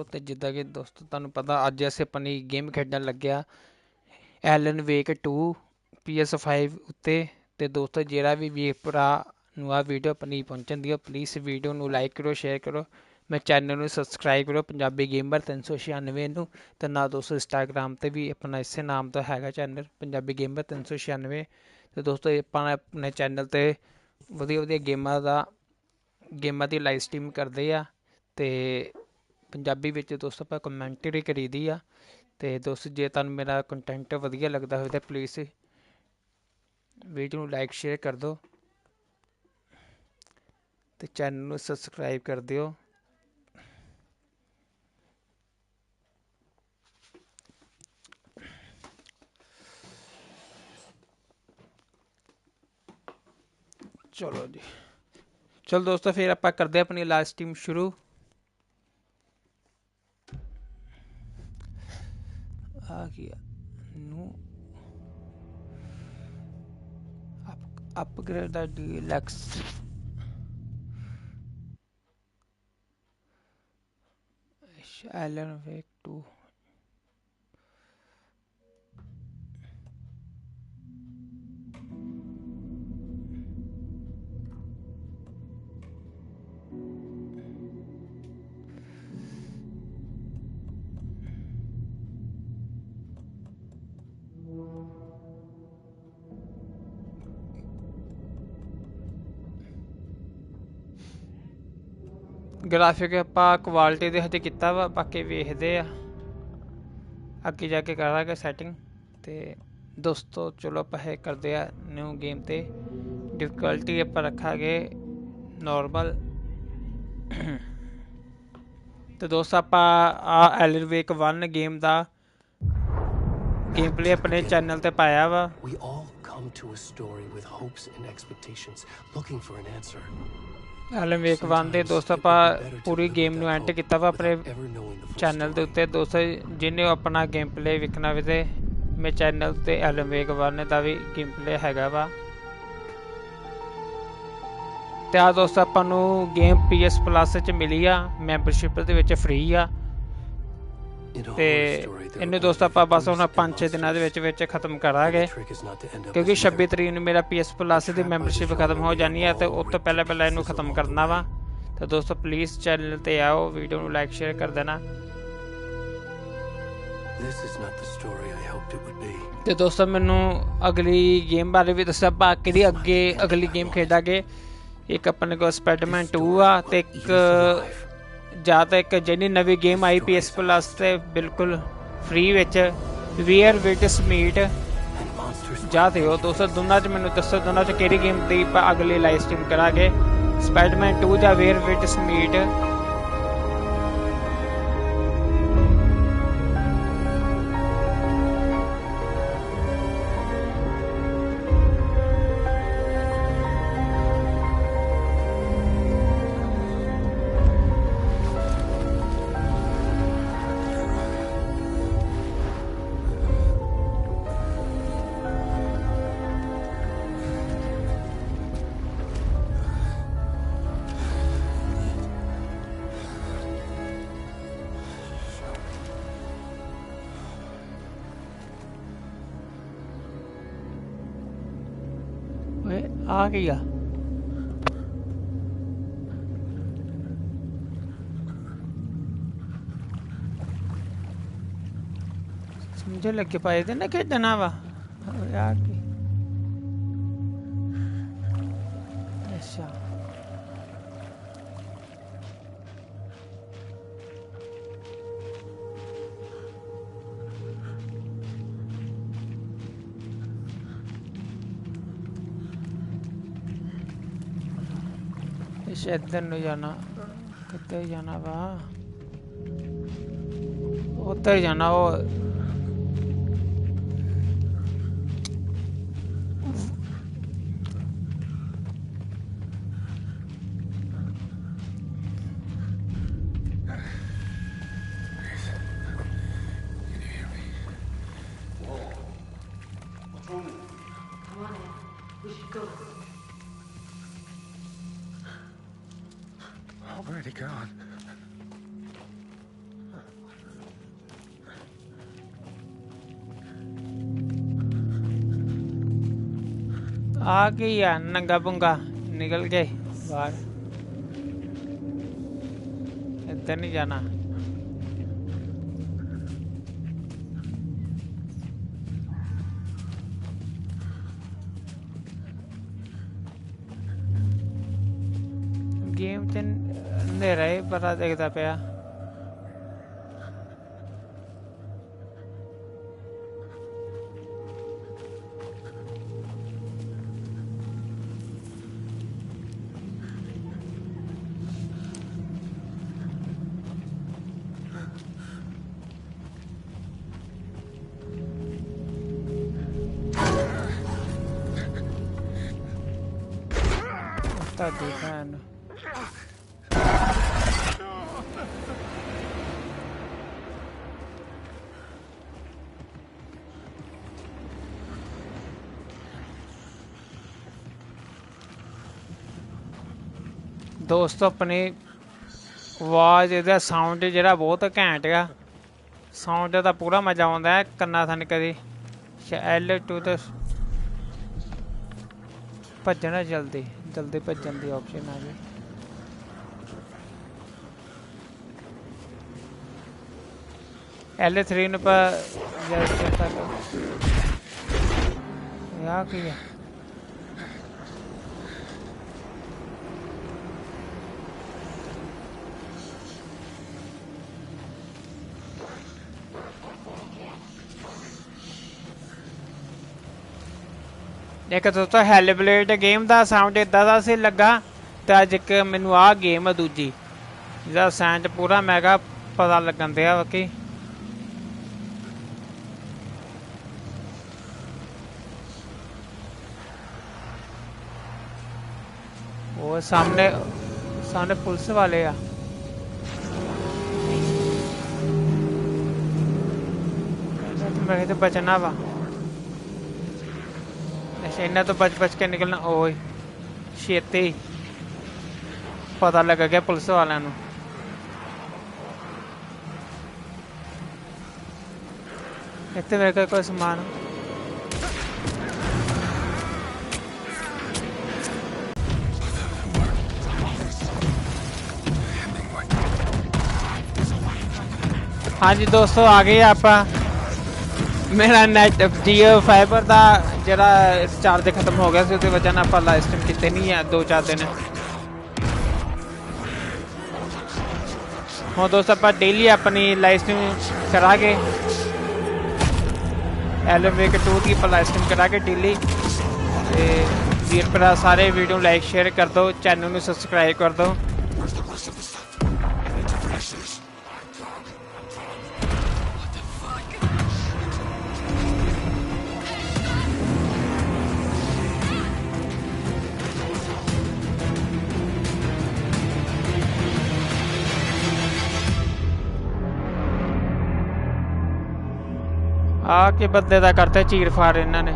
ਤੇ ਜਿੱਦਾਂ ਕਿ ਦੋਸਤੋ ਤੁਹਾਨੂੰ ਪਤਾ ਅੱਜ ਅਸੀਂ ਆਪਣੀ ਗੇਮ ਖੇਡਣ ਲੱਗਿਆ ਐਲਨ ਵੇਕ 2 PS5 ਉੱਤੇ। ਤੇ ਦੋਸਤੋ ਜਿਹੜਾ ਵੀ ਵੀਰ ਭਰਾ ਨੂੰ ਆ ਵੀਡੀਓ ਆਪਣੀ ਪਹੁੰਚਦੀ ਹੈ ਪਲੀਜ਼ ਵੀਡੀਓ ਨੂੰ ਲਾਈਕ ਕਰੋ, ਸ਼ੇਅਰ ਕਰੋ, ਮੈਂ ਚੈਨਲ ਨੂੰ ਸਬਸਕ੍ਰਾਈਬ ਕਰੋ ਪੰਜਾਬੀ ਗੇਮਰ 396 ਨੂੰ। ਤੇ ਨਾਲ ਦੋਸਤੋ ਇੰਸਟਾਗ੍ਰਾਮ ਤੇ ਵੀ ਆਪਣਾ ਇਸੇ ਨਾਮ ਦਾ ਹੈਗਾ ਚੈਨਲ ਪੰਜਾਬੀ ਗੇਮਰ 396। ਤੇ ਦੋਸਤੋ ਆਪਾਂ ਆਪਣੇ ਚੈਨਲ ਤੇ ਵਧੀਆ ਵਧੀਆ ਗੇਮਾਂ ਦੀ ਲਾਈਵ ਸਟਰੀਮ ਕਰਦੇ ਆ ਤੇ ਪੰਜਾਬੀ ਵਿੱਚ ਦੋਸਤੋ ਆਪਾਂ ਕਮੈਂਟਰੀ ਕਰੀਦੀ ਆ। ਤੇ ਦੋਸਤੋ ਜੇ ਤੁਹਾਨੂੰ ਮੇਰਾ ਕੰਟੈਂਟ ਵਧੀਆ ਲੱਗਦਾ ਹੋਵੇ ਤਾਂ ਪਲੀਜ਼ ਵੀਡੀਓ ਨੂੰ ਲਾਈਕ ਸ਼ੇਅਰ ਕਰ ਦਿਓ ਤੇ ਚੈਨਲ ਨੂੰ ਸਬਸਕ੍ਰਾਈਬ ਕਰ ਦਿਓ। ਚਲੋ ਜੀ, ਚਲੋ ਦੋਸਤੋ ਫਿਰ ਆਪਾਂ ਕਰਦੇ ਆਪਣੀ ਲਾਈਵ ਸਟਰੀਮ ਸ਼ੁਰੂ। ਆ ਗਿਆ ਨੂੰ upgrade the deluxe Alan Wake 2 graphic ਆਪਾਂ ਕੁਆਲਿਟੀ ਦੇ ਹਜੇ ਕੀਤਾ ਵਾ, ਬਾਕੀ ਵੇਖਦੇ ਆ ਅੱਗੇ ਜਾ ਕੇ ਕਰਾਂਗੇ ਸੈਟਿੰਗ। ਤੇ ਦੋਸਤੋ ਚਲੋ ਆਪਾਂ ਇਹ ਕਰਦੇ ਆ ਨਿਊ ਗੇਮ ਤੇ ਡਿਫਿਕਲਟੀ ਆਪਾਂ ਰੱਖਾਂਗੇ ਨੋਰਮਲ। ਤੇ ਦੋਸਤੋ ਆਪਾਂ ਆ ਐਲਨ ਵੇਕ 1 ਗੇਮ ਦਾ ਗੇਮ ਪਲੇ ਆਪਣੇ ਚੈਨਲ ਤੇ ਪਾਇਆ ਵਾ। ਐਲਨ ਵੇਕ 1 ਦੇ ਦੋਸਤੋ ਆਪਾਂ ਪੂਰੀ ਗੇਮ ਨੂੰ ਐਂਟਰ ਕੀਤਾ ਵਾ ਆਪਣੇ ਚੈਨਲ ਦੇ ਉੱਤੇ। ਦੋਸਤੋ ਜਿਹਨੇ ਆਪਣਾ ਗੇਮ ਪਲੇ ਵੇਖਣਾ ਵੇ ਤੇ ਮੇਰੇ ਚੈਨਲ ਤੇ ਐਲਨ ਵੇਕ 1 ਦਾ ਵੀ ਗੇਮ ਪਲੇ ਹੈਗਾ ਵਾ। ਤੇ ਆ ਦੋਸਤੋ ਆਪਾਂ ਨੂੰ ਗੇਮ PS Plus 'ਚ ਮਿਲੀ ਆ, ਮੈਂਬਰਸ਼ਿਪ ਦੇ ਵਿੱਚ ਫ੍ਰੀ ਆ। ਤੇ ਇਹਨੂੰ ਦੋਸਤੋ ਆਪਾਂ ਬਸ ਹੁਣ 5-6 ਦਿਨਾਂ ਦੇ ਵਿੱਚ ਖਤਮ ਕਰਾਂਗੇ, ਕਿਉਂਕਿ 26 ਤਰੀਕ ਨੂੰ ਮੇਰਾ PS Plus ਦੀ ਮੈਂਬਰਸ਼ਿਪ ਖਤਮ ਹੋ ਜਾਣੀ ਹੈ ਤੇ ਉਸ ਤੋਂ ਪਹਿਲਾਂ ਇਹਨੂੰ ਖਤਮ ਕਰਨਾ ਵਾ। ਤੇ ਦੋਸਤੋ ਪਲੀਜ਼ ਚੈਨਲ ਤੇ ਆਓ, ਵੀਡੀਓ ਨੂੰ ਲਾਈਕ ਸ਼ੇਅਰ ਕਰ ਦੇਣਾ। ਤੇ ਦੋਸਤੋ ਮੈਨੂੰ ਅਗਲੀ ਗੇਮ ਬਾਰੇ ਵੀ ਦੱਸਿਆ, ਬਾਕੀ ਦੀ ਅਗਲੀ ਗੇਮ ਖੇਡਾਂਗੇ। ਇੱਕ ਆਪਣੇ ਕੋਲ ਸਪਾਈਡਰਮੈਨ 2 ਆ ਤੇ ਜਾਂ ਤਾਂ ਇੱਕ ਜਿਹੜੀ ਨਵੀਂ ਗੇਮ ਆਈ PS Plus ਤੇ ਬਿਲਕੁਲ ਫ੍ਰੀ ਵਿੱਚ ਵੇਅਰ ਵਿਟਸ ਮੀਟ ਜਾਂ ਤੇ ਉਹ ਦੋਸਤੋ ਦੋਨਾਂ 'ਚ ਮੈਨੂੰ ਦੱਸੋ, ਦੋਨਾਂ 'ਚ ਕਿਹੜੀ ਗੇਮ ਦੀ ਆਪਾਂ ਅਗਲੀ ਲਾਈਵ ਸਟਰੀਮ ਕਰਾਂਗੇ, ਸਪਾਈਡਰਮੈਨ 2 ਜਾਂ ਵੇਅਰ ਵਿਟਸ ਮੀਟ। आ गया समझे लगे पाए थे ना खेडना वा यार की। अच्छा इधर नहीं जाना, कितने जाना वा, उधर जाना। वो Where'd he gone? आ गया नंगा पुंगा निकल गए बाहर। इधर नहीं जाना। गेम च अंधेरा ही पता दिखता पाया। देखा दोस्तों अपनी आवाज ਇਹਦਾ ਸਾਊਂਡ ਜਿਹੜਾ ਬਹੁਤ ਘੈਂਟ ਆ। ਸਾਊਂਡ ਦਾ ਪੂਰਾ ਮਜ਼ਾ ਆਉਂਦਾ ਹੈ ਕੰਨਾਂ ਥਨ ਕਦੀ। L2 ਤੇ ਭੱਜਣਾ ਜਲਦੀ जल्दी भजन की ऑप्शन आ गई। L3 ने पर क्या किया एक दोस्तों हैल ब्लेड गेम का साउंड इदा का सी लगा तो अज एक मैनू आ गेम दूजी जिसका साउंड पूरा मैगा पता लगन दिया बाकी वो सामने सामने पुलिस वाले आ। मेरे तो बचना वा इन्हें तो बच बच के निकलना। ओए छेती पता लग गया पुलिस वालों को। इतने मेरे कोई समान हाँ जी दोस्तों आ गए आप। मेरा नैट जियो फाइबर का जरा रिचार्ज खत्म हो गया सी वजह ना आप लाइव स्ट्रीम किते नहीं है 2-4 दिन। हाँ दोस्त आप डेली अपनी लाइव स्ट्रीम करा के L2 की लाइव स्ट्रीम करा के डेली वीर भरा सारे वीडियो लाइक शेयर कर दो चैनल में सब्सक्राइब कर दो। आके बंदे का करते चीर फाड़ इन्होंने।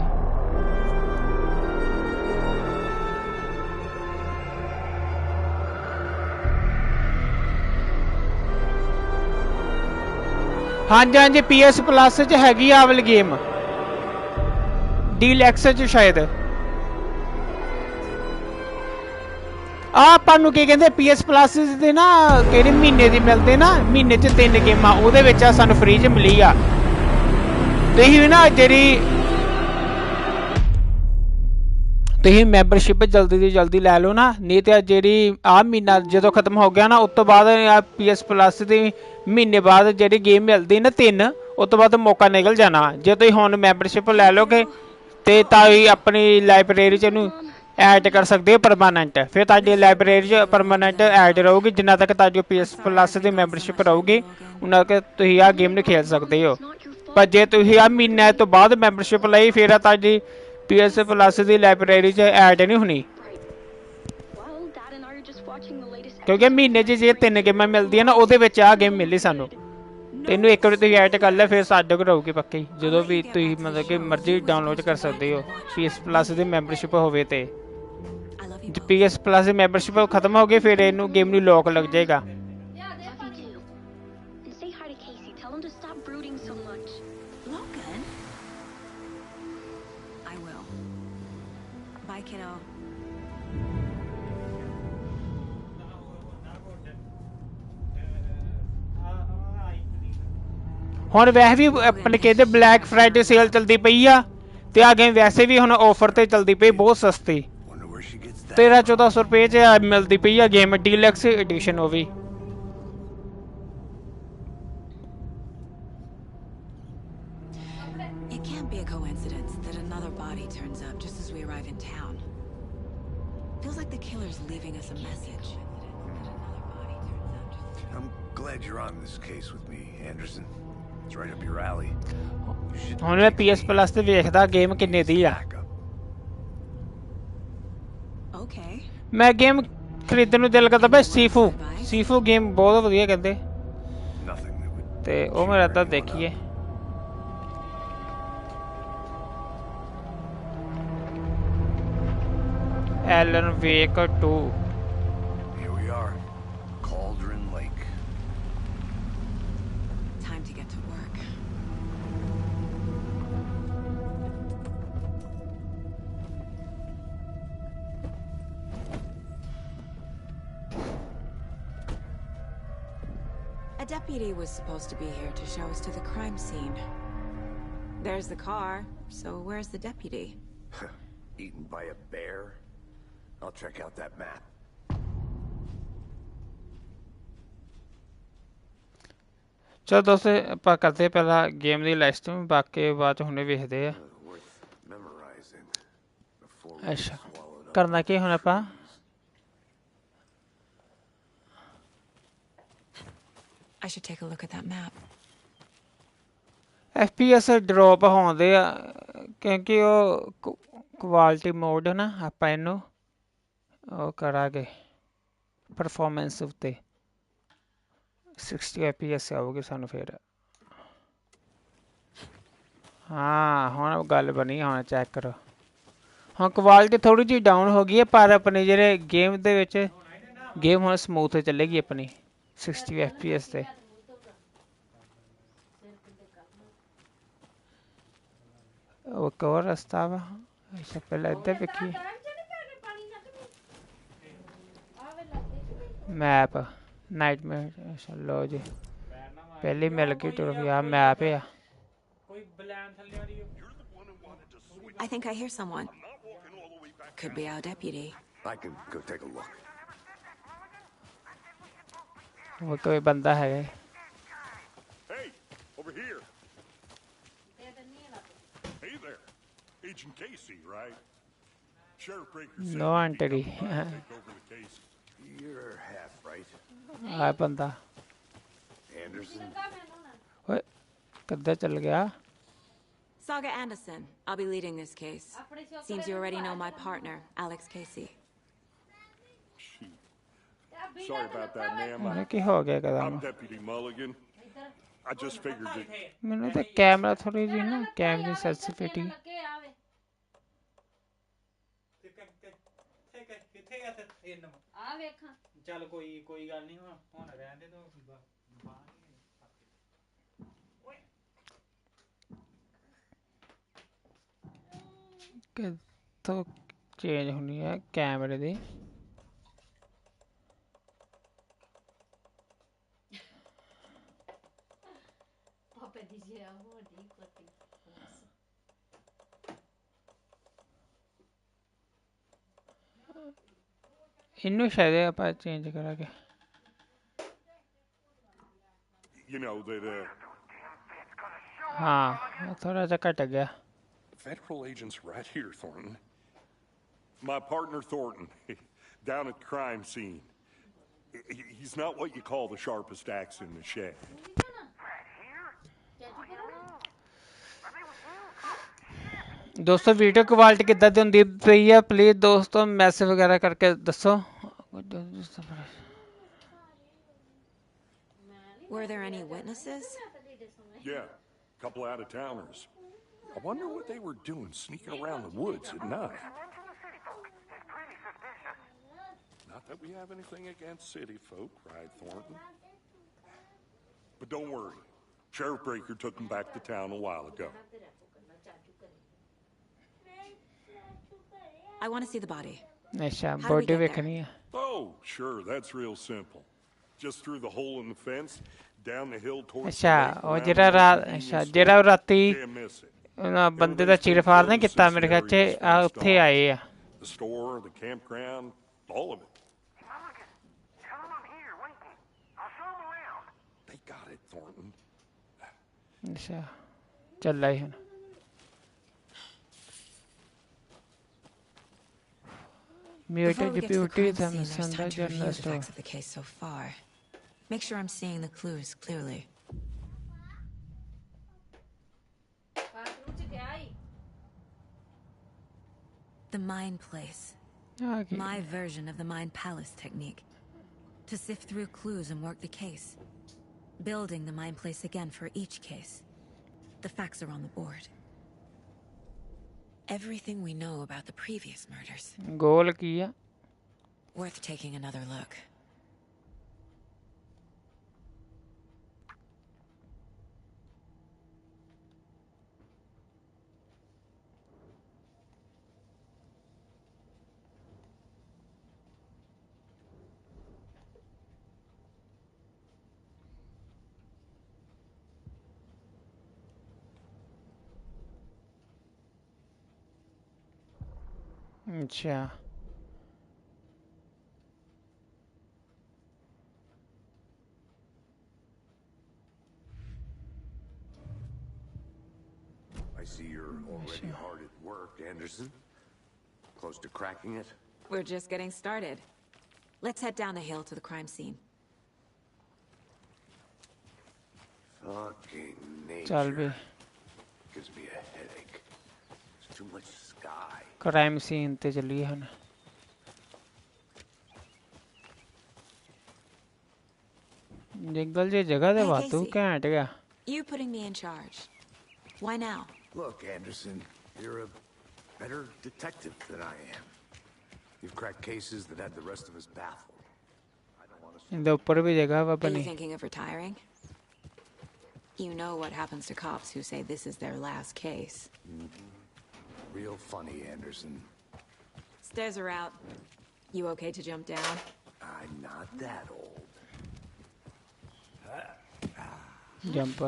हाँ जी हाँ जी PS प्लस च हैगी आ वाली गेम डीलैक्स च शायद आपू की कहते PS प्लस दे ना कि महीने की मिलते ना महीने च 3 गेमां उहदे विच सानू फ्री च मिली आ। तुही ना जी मैंबरशिप जल्दी से जल्दी लै लो ना नहीं तो जी आ महीना जो खत्म हो गया ना उस तो बाद PS प्लस की महीने बाद जी गेम मिलती ना 3 उस तो बाद मौका निकल जाना। जो तुम हुण मैंबरशिप लै लोगे तो अपनी लाइब्रेरी च ऐड कर सकते हो परमानेंट। फिर ताड़ी लाइब्रेरी च परमानेंट ऐड रहूगी जिन्ना तक ताड़ी PS प्लस की मैंबरशिप रहूगी उन्ना तक तुम आ गेम नहीं खेल सकते हो। पर जे तुम आ महीने तो बाद मैंबरशिप लई फिर ताड़ी PS प्लस की लाइब्रेरी च ऐड नहीं होनी क्योंकि महीने जे 3 गेमां मिलदियां ना उहदे विच आ गेम मिली सानू तेनू एक बार तुम ऐड कर लिया फिर साडे को रहूगी पक्की जो भी तुम मतलब कि मर्जी डाउनलोड कर सकते हो। PS प्लस की मैंबरशिप होवे ते PS प्लस की मैंबरशिप खत्म हो गई फिर इनू गेम नू लॉक लग जाएगा। ਹੁਣ ਵੈਸੇ ਵੀ ਆਪਣੇ ਕਹਿੰਦੇ ਬਲੈਕ ਫਰਾਈਡੇ ਸੇਲ ਚਲਦੀ ਪਈ ਆ ਤੇ ਆ ਗੇਮ ਵੈਸੇ ਵੀ ਹੁਣ ਆਫਰ ਤੇ ਚਲਦੀ ਪਈ ਬਹੁਤ ਸਸਤੀ 1300-1400 ਰੁਪਏ 'ਚ ਮਿਲਦੀ ਪਈ ਆ ਗੇਮ ਡੀਲੈਕਸ ਐਡੀਸ਼ਨ ਉਹ ਵੀ It can't be a coincidence that another body turns up just as we arrive in town. Feels like the killer's leaving us a message. I'm glad you're on this case with me, Anderson. It's right up your alley. ਹੁਣ ਮੈਂ PS Plus ਤੇ ਵੇਖਦਾ game ਕਿੰਨੇ ਦੀ ਆ Okay. ਮੈਂ game ਖਰੀਦਣ ਨੂੰ ਦਿਲ ਕਰਦਾ ਬਈ ਸੀਫੂ ਗੇਮ ਬਹੁਤ ਵਧੀਆ ਕਹਿੰਦੇ ਤੇ ਉਹ ਮੇਰਾ ਤਾਂ ਦੇਖੀਏ Alan Wake 2 Here we are. Cauldron Lake. Time to get to work. A deputy was supposed to be here to show us to the crime scene. There's the car, so where's the deputy? Eaten by a bear? I'll check out that map. ਚਲੋ ਦੋਸਤੋ ਆਪਾਂ ਕਰਦੇ ਪਹਿਲਾਂ game ਦੀ list ਬਾਕੀ ਬਾਅਦ ਚ ਹੁਣੇ ਵੇਖਦੇ ਆ ਅੱਛਾ ਕਰਨਾ ਕੀ ਹੁਣ ਆਪਾਂ I should take a look at that map. FPS drop ਹੋਉਂਦੇ ਆ ਕਿਉਂਕਿ ਉਹ ਕੁਆਲਿਟੀ ਮੋਡ ਨਾ ਆਪਾਂ ਇਹਨੂੰ ਉਹ ਕਰਾਂਗੇ ਪਰਫਾਰਮੈਂਸ ਉੱਤੇ 60 FPS ਆਉਗੀ ਸਾਨੂੰ ਫਿਰ ਹਾਂ ਹੁਣ ਗੱਲ ਬਣੀ ਹੁਣ ਚੈੱਕ ਕਰੋ ਹਾਂ ਕੁਆਲਿਟੀ ਥੋੜੀ ਜਿਹੀ ਡਾਊਨ ਹੋ ਗਈ ਹੈ ਪਰ ਆਪਣੇ ਜਿਹੜੇ ਗੇਮ ਦੇ ਵਿੱਚ ਗੇਮ ਹੁਣ ਸਮੂਥ ਚੱਲੇਗੀ ਆਪਣੀ 60 FPS ਤੇ ਉਹ ਇੱਕ ਹੋਰ ਰਸਤਾ ਵਾ ਅੱਛਾ ਪਹਿਲਾਂ ਇੱਧਰ ਵੇਖੀਏ ਮੈਪ ਨਾਈਟਮੇਅਰ ਅੱਛਾ ਲਓ ਜੀ ਪਹਿਲੀ ਮਿਲ ਗਈ ਟਰੋਫੀ ਆ ਮੈਪ ਆ I think I hear someone. Could be our deputy. I can go take a look. वो कोई बंदा है Hey, over here. Hey there. Agent Casey, right? Sheriff Breaker said No entry. take over the case. You're half right. आ बंदा Anderson. ओए किधर चल गया Saga Anderson. I'll be leading this case. Seems you already know my partner, Alex Casey. Sorry about that, ma'am. मैंने की हो गया I'm Kadam Deputy Mulligan. I just figured that... मैंने तो कैमरा थोड़ी जी ना कैमरे सेंसिटिविटी ਚੱਲ ਕੋਈ ਗੱਲ ਨਹੀਂ ਹੁਣ ਰਹਿਣ ਦੇ ਤੋ ਕਿੱਥੋਂ ਚੇਂਜ ਹੋਣੀ ਹੈ ਕੈਮਰੇ ਦੀ ਇਹਨੂੰ ਸ਼ਾਇਦ ਆਪਾਂ ਚੇਂਜ ਕਰਾਂਗੇ You know that, ਹਾਂ ਥੋੜਾ ਜਿਹਾ ਘਟ ਗਿਆ Federal agents right here, Thornton. My partner, Thornton, down at the crime scene. He's not what you call the sharpest axe in the shed. ਦੋਸਤੋ ਵੀਡੀਓ ਕੁਆਲਿਟੀ ਕਿੱਦਾਂ ਦੀ ਹੁੰਦੀ ਪਈ ਆ ਪਲੀਜ਼ ਦੋਸਤੋ ਮੈਸੇਜ ਵਗੈਰਾ ਕਰਕੇ ਦੱਸੋ Were there any witnesses? Yeah, a couple out-of-towners. I wonder what they were doing sneaking around the woods at night. Not that we have anything against city folk, right, Thornton? But don't worry. Sheriff Breaker took them back to town a while ago. I want to see the body. ਅੱਛਾ do we body get ਵੇਖਣੀ ਆ Oh, sure, that's real simple. Just through the hole in the fence, down the hill towards the ਅੱਛਾ lake ਉਹ around ਜਿਹੜਾ the ਰਾਤ convenience ਅੱਛਾ store. ਜਿਹੜਾ ਉਹ ਰਾਤੀ Can't miss it. ਉਹਨਾਂ ਬੰਦੇ ਦਾ Everybody's been ਚੀਰਫਾੜ ਨਹੀਂ closed ਕੀਤਾ since ਮੇਰੇ the ਖਿਆਲ ਚ area was fenced ਉੱਥੇ off. ਆਏ ਆ The store, the campground, all of it. Tell him I'm here, waiting. I'll show him around. They got it, Thornton. ਅੱਛਾ ਚੱਲਾ ਹੀ ਹੁਣ mute Before we get to the ਡਿਪਿਊਟੀ crime the scene, there's ਮਸੰਦਾ time to review general the store facts of the case so far. Make sure I'm seeing the clues clearly. The Mind Place. ਆ ਕੀ My version of the Mind Palace technique. To sift through clues and work the case. Building the Mind Place again for each case. The facts are on the board. Everything we know about the previous murders. ਗੋਲ ਕੀ ਆ Worth taking another look. ਅੱਛਾ I see you're already hard at work, Anderson. Close to cracking it? We're just getting started. Let's head down the hill to the crime scene. Fucking ਚੱਲ ਵੀ nature gives me a headache. There's too much sky. Crime scene ਤੇ ਚੱਲੀਏ ਹੁਣ ਜੰਗਲ ਜੇ ਜਗ੍ਹਾ ਤੇ Hey, ਵਾਧੂ Casey. ਘੈਂਟ ਗਿਆ You putting me in charge. Why now? Look, Anderson, you're a better detective than I am. You've cracked cases that had the rest of us baffled. I don't want to. ਇਹਦੇ ਉੱਪਰ ਵੀ ਜਗ੍ਹਾ ਵਾ Are you ਬਣੀ thinking of retiring? You know what happens to cops who say this is their last case. Real funny, Anderson. Stairs are out. You okay to jump down? I'm not that old. Jump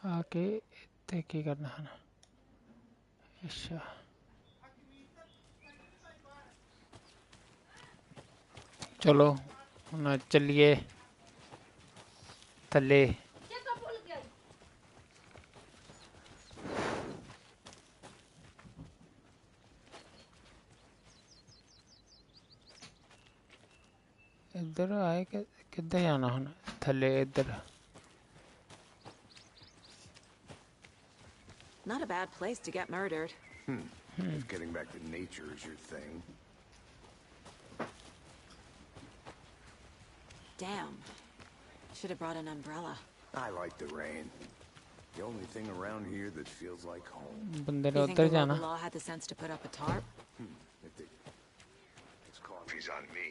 ਆ ਕੇ ਇੱਥੇ ਕੀ ਕਰਨਾ ਹਨ ਅੱਛਾ ਚਲੋ ਹੁਣ ਚੱਲੀਏ ਥੱਲੇ ਇੱਧਰ ਆਏ ਕਿ ਕਿੱਦਾਂ ਜਾਣਾ ਹੁਣ ਥੱਲੇ ਇੱਧਰ Not a bad place to get murdered. If getting back to nature is your thing. Damn. Should have brought an umbrella. I like the rain. The only thing around here that feels like home. ਬੰਦੇ ਨੇ You think ਉੱਧਰ the ਜਾਣਾ local law had the sense to put up a tarp? If they... This coffee's on me.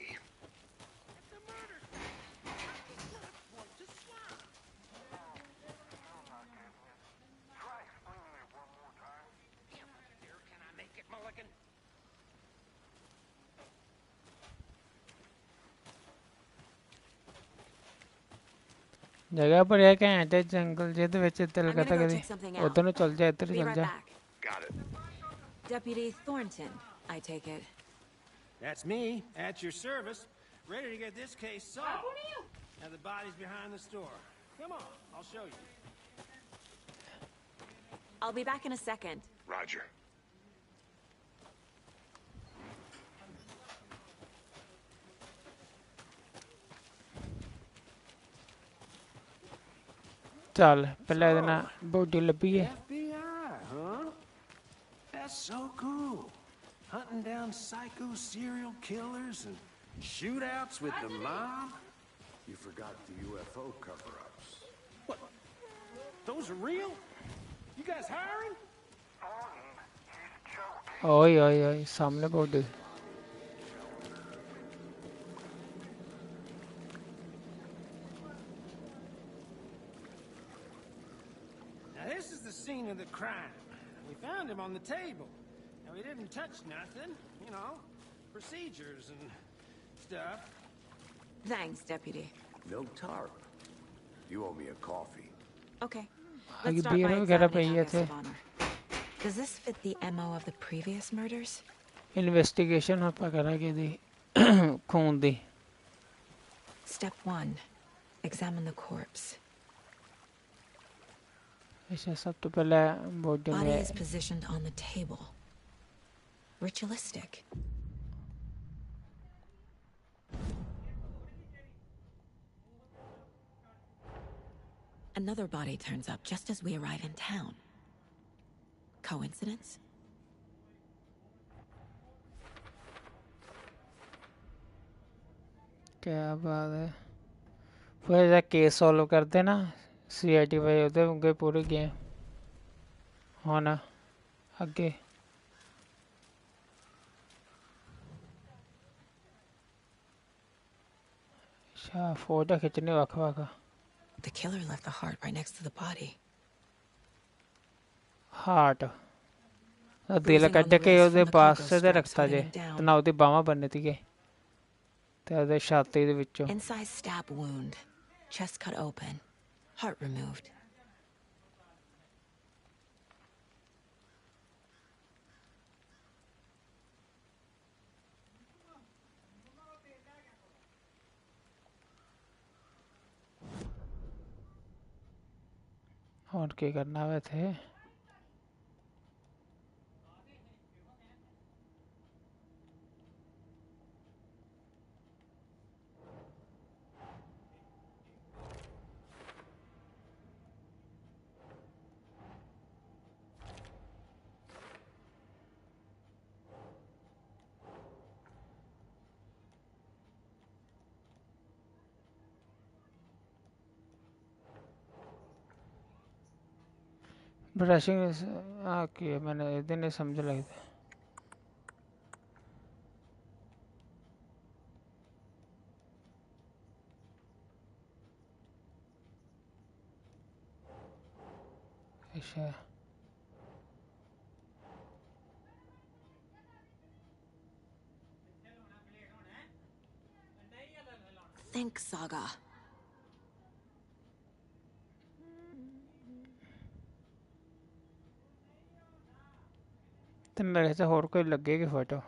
ਜਗ੍ਹਾ ਭਰਿਆ ਘੈਂਟ ਹੈ ਜੰਗਲ ਜਿਹਦੇ ਵਿੱਚ ਦਿਲ I'm gonna ਕਰਦਾ go ਕਦੀ check something out. ਉਧਰ ਨੂੰ ਚੱਲ ਜਾ ਇੱਧਰ Be ਚੱਲ right ਜਾ back. Got it. Deputy Thornton, I take it. That's me, at your service, ready to get this case solved. Now the body's behind the store. Come on, I'll show you. I'll be back in a second. Roger. ਚੱਲ ਪਹਿਲਾਂ ਇਹਦੇ ਨਾਲ body ਲੱਭੀਏ FBI, huh? That's so cool. Hunting down psycho serial killers and shootouts with the mob. You forgot the UFO cover-ups. What? Those are real? You guys hiring? ਓਏ ਓਏ ਓਏ ਸਾਹਮਣੇ body Now this is the scene of the crime. We found him on the table. Now we didn't touch nothing, you know. procedures and stuff. Thanks, Deputy. No tarp. You owe me a coffee. Okay. आगे Let's start beer by वगैरह examining पई our है guest थे of honor. Does this fit the MO of the previous murders? Investigation ਆਪਾਂ ਕਰਾਂਗੇ ਦੀ खून दी Step 1. Examine the corpse. अच्छा सब तो पहले बॉडी Body में is positioned on the table. Ritualistic. Another body turns up just as we arrive in town. Coincidence? क्या बात है फिर जब केस सॉल्व करते ना सीआईटी भाई होते उनके पूरे गेम होना आगे अच्छा फोटो खिंचने वख वख The killer left the heart right next to the body. Heart दिल Bruising on ਕੱਢ the ਕੇ wrist ਉਹਦੇ from the ਪਾਸ cargo ਤੇ straps ਰੱਖਤਾ holding ਜੇ him down. ਤੇ ਨਾ ਉਹਦੀ ਬਾਹਾਂ ਬੰਨੇ ਤੀਗੇ ਤੇ ਉਹਦੇ ਛਾਤੀ ਦੇ ਵਿੱਚੋਂ Incise stab wound. Chest cut open. Heart removed. और ਕੀ ਕਰਨਾ ਵਾ ਇੱਥੇ ब्रशिंग की मैंने इतने नहीं समझ लगता अच्छा Think saga. ਤੇ ਮੇਰੇ ਤੇ ਹੋਰ ਕੋਈ ਲੱਗੇਗੀ ਫੋਟੋ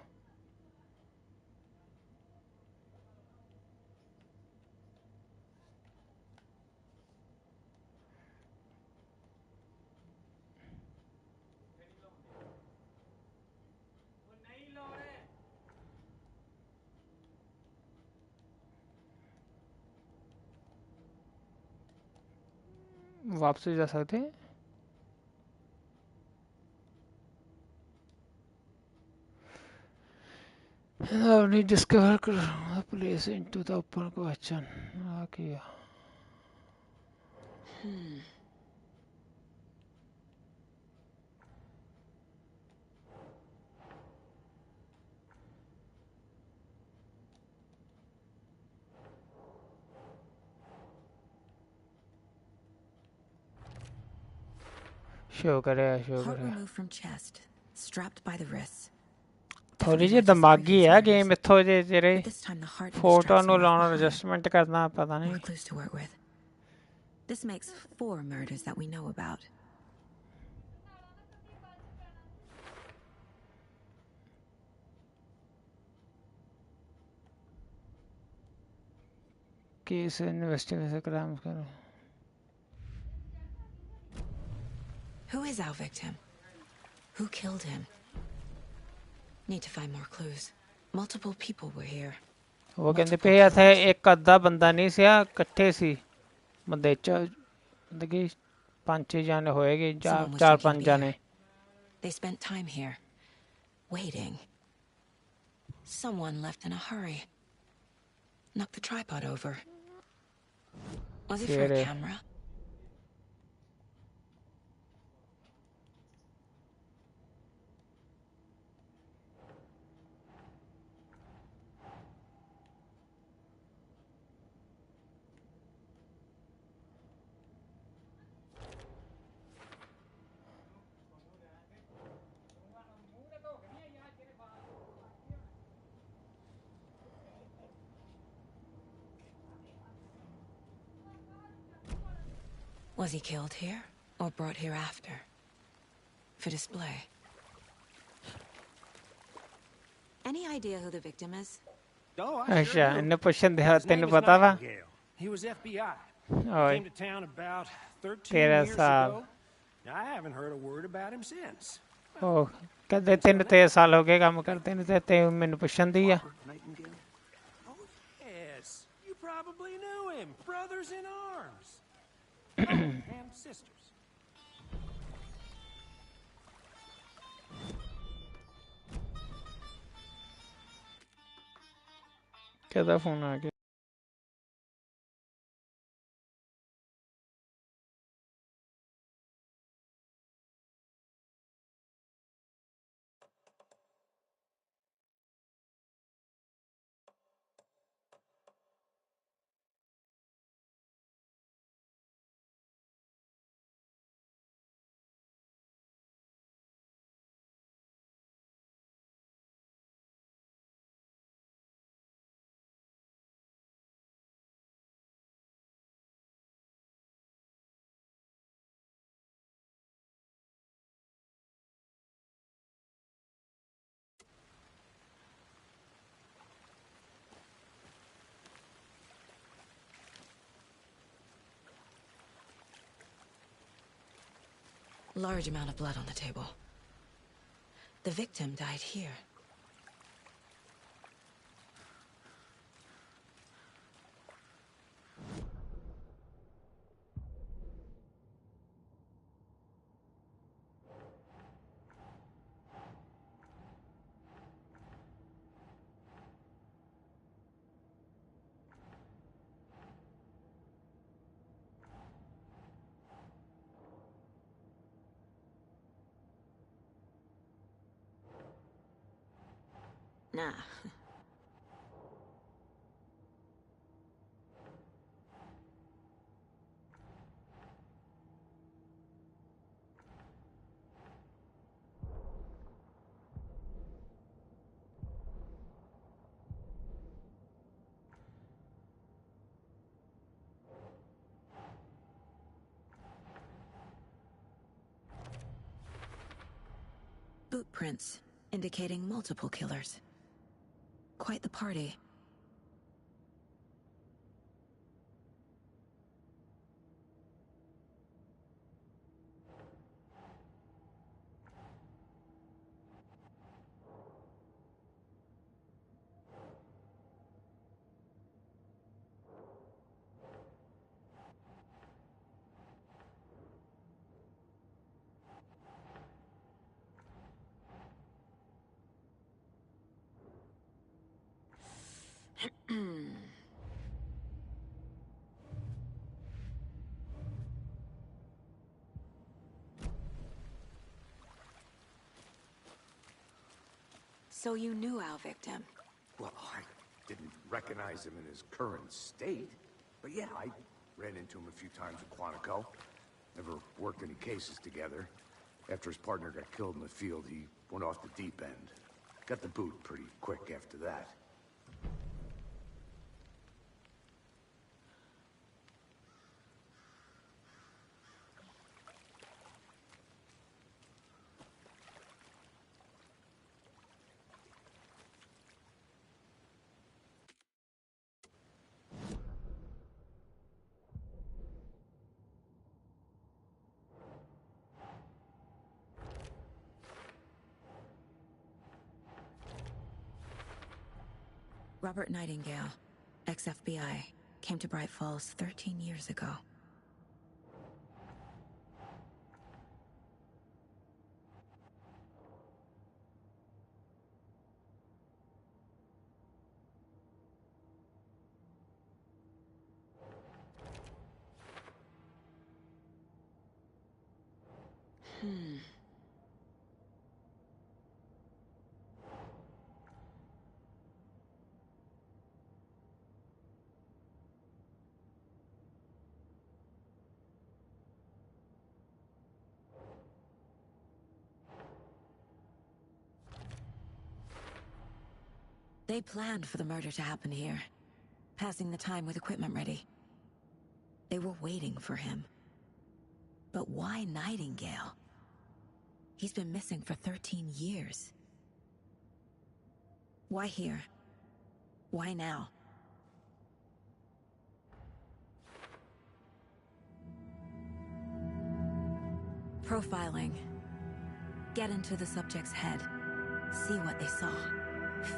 वापस जा सकते हैं आपने डिस्कवर कर place into the open question किया शो करे Heart removed from chest. Strapped by the wrists. थोड़ी जी दिमागी है गेम इत्थों जे जेरे But this time the heart and the photo straps नु are left लाना behind. एडजस्टमेंट करना पता More नहीं clues to work with. This makes 4 murders that we know about. Case investigation crime करो Who is our victim? Who killed him? Need to find more clues. Multiple people were here. वो कहते पे इथे एक अद्धा बंदा नहीं सी इकट्ठे सी बंदे च मतलब कि 5-6 जाने होएगे Someone was 4-5 drinking जाने beer. They spent time here, waiting. Someone left in a hurry. Knocked the tripod over. Was it for a Quiere. camera? Was he killed here or brought here after? For display? Any idea who the victim is? Oh, I sure ਅੱਛਾ do. ਇਹਨੇ ਪੁੱਛਣ ਦਿਆ His name ਤੈਨੂੰ is ਪਤਾ ਵਾ Nightingale. He was FBI. He ਓਏ came to town about 13 13 years ਸਾਲ ago. I haven't heard a word about him since. ਉਹ ਕਦੇ 3 ਸਾਲ ਹੋ ਗਏ ਕੰਮ ਕਰਦੇ ਨੇ ਤੇ ਤੈਨੂੰ ਮੈਨੂੰ ਪੁੱਛਣ ਦੀ ਆ Nightingale? Oh, yes. You probably knew him. Brothers in arms. Oh, and sisters. ਕਿਹਦਾ ਫੋਨ ਆ ਗਿਆ Large amount of blood on the table. The victim died here. Nah. Boot prints indicating multiple killers. Quite the party. So you knew our victim? Well, I didn't recognize him in his current state. But yeah, I ran into him a few times at Quantico. Never worked any cases together. After his partner got killed in the field, he went off the deep end. Got the boot pretty quick after that. Robert Nightingale, ex-FBI, came to Bright Falls 13 years ago. They planned for the murder to happen here, passing the time with equipment ready. They were waiting for him. But why Nightingale? He's been missing for 13 years. Why here? Why now? Profiling. Get into the subject's head. See what they saw.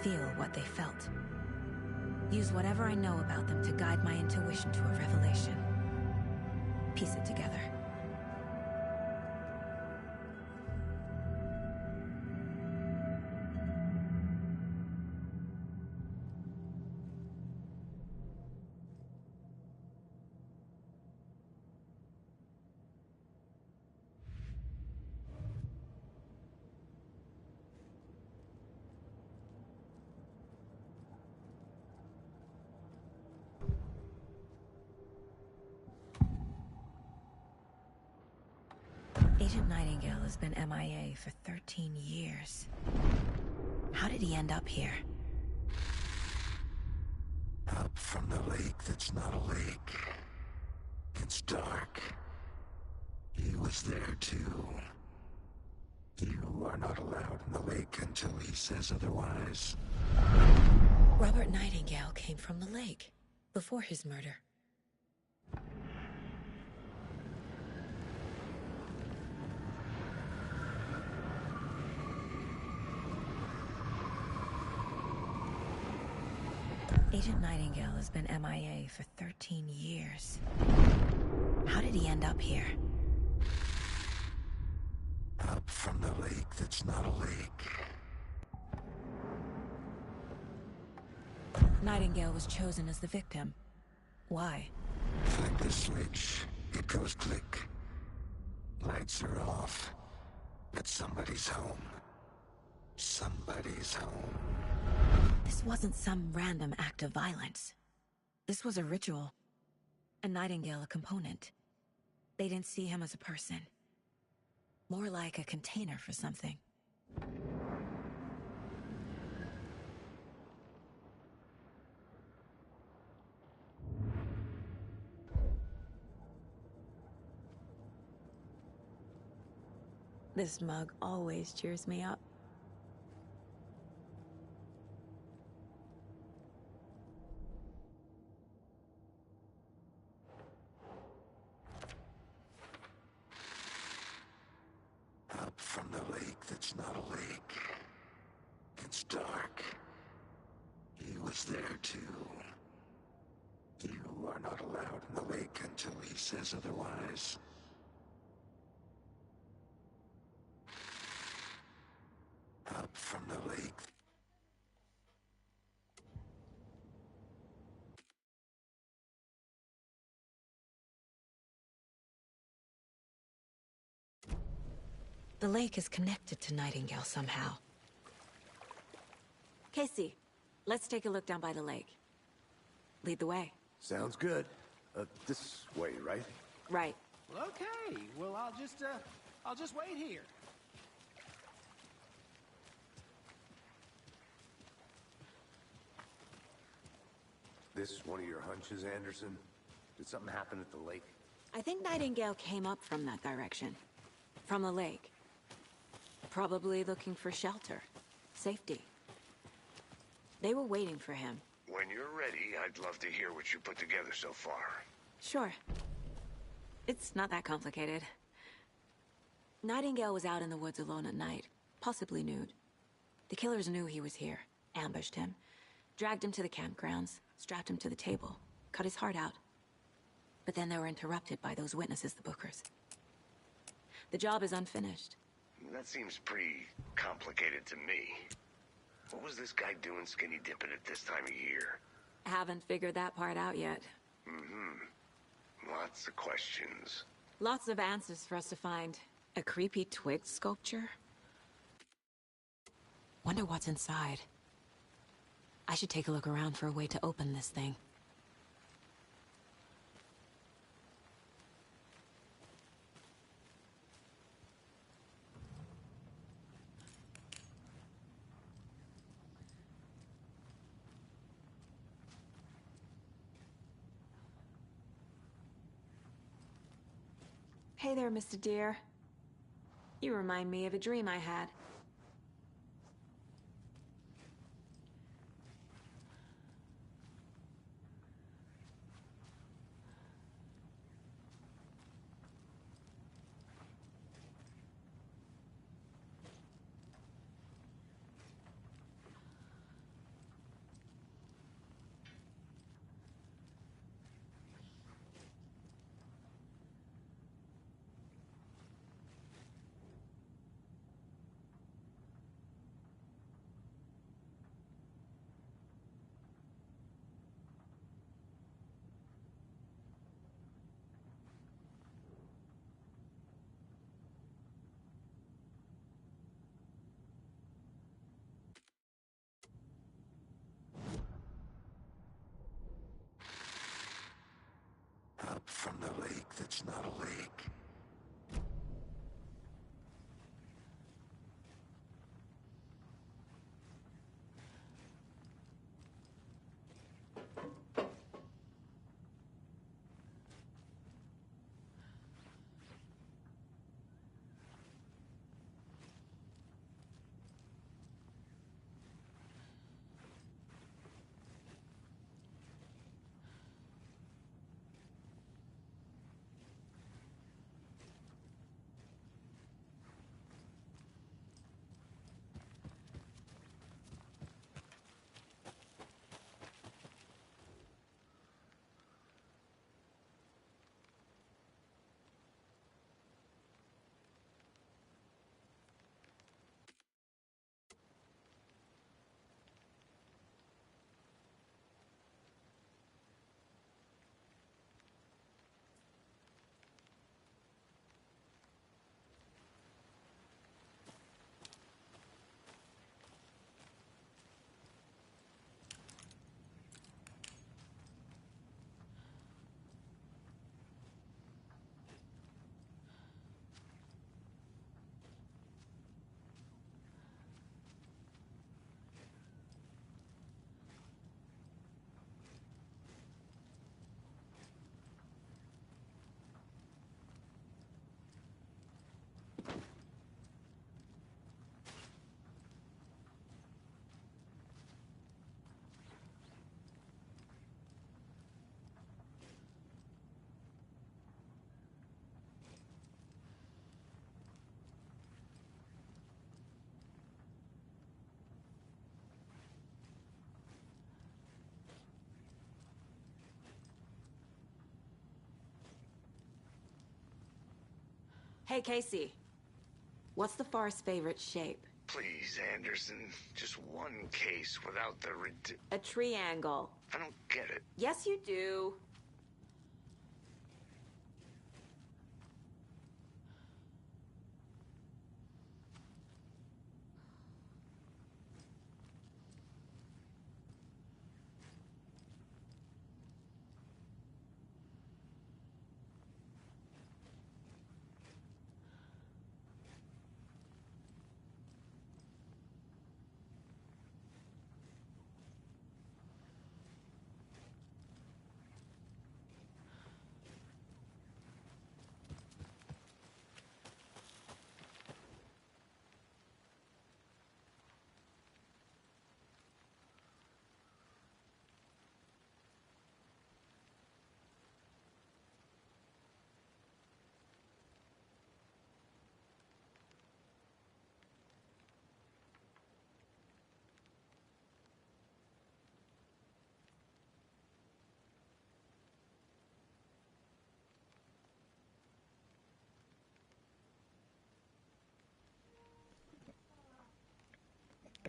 Feel what they felt. Use whatever I know about them to guide my intuition to a revelation. Piece it together. Agent Nightingale has been MIA for 13 years. How did he end up here? Up from the lake that's not a lake. It's dark. He was there too. You are not allowed in the lake until he says otherwise. Robert Nightingale came from the lake before his murder. Agent Nightingale has been MIA for 13 years. How did he end up here? Up from the lake that's not a lake. Nightingale was chosen as the victim. Why? Flick the switch. It goes click. Lights are off. But somebody's home. Somebody's home. This wasn't some random act of violence. This was a ritual. And Nightingale a component. They didn't see him as a person. More like a container for something. This mug always cheers me up. Up from the lake that's not a lake. It's dark. He was there too. You are not allowed in the lake until he says otherwise. Up from the lake. The lake is connected to Nightingale somehow. Casey, let's take a look down by the lake. Lead the way. Sounds good. This way, right? Right. Well, okay. Well, I'll just wait here. This one of your hunches, Anderson? Did something happen at the lake? I think Nightingale came up from that direction. From the lake. Probably looking for shelter. Safety. They were waiting for him. When you're ready, I'd love to hear what you put together so far. Sure. It's not that complicated. Nightingale was out in the woods alone at night, possibly nude. The killers knew he was here, ambushed him, dragged him to the campgrounds, strapped him to the table, cut his heart out. But then they were interrupted by those witnesses, the Bookers. The job is unfinished. That seems pretty complicated to me. What was this guy doing skinny dipping at this time of year? Haven't figured that part out yet. Lots of questions. Lots of answers for us to find. A creepy twig sculpture? Wonder what's inside. I should take a look around for a way to open this thing. Hey there, Mr. Deer. You remind me of a dream I had. Up from the lake that's not a lake. Hey, Casey. What's the far's favorite shape? Please, Anderson. Just one case without the A triangle. I don't get it. Yes, you do.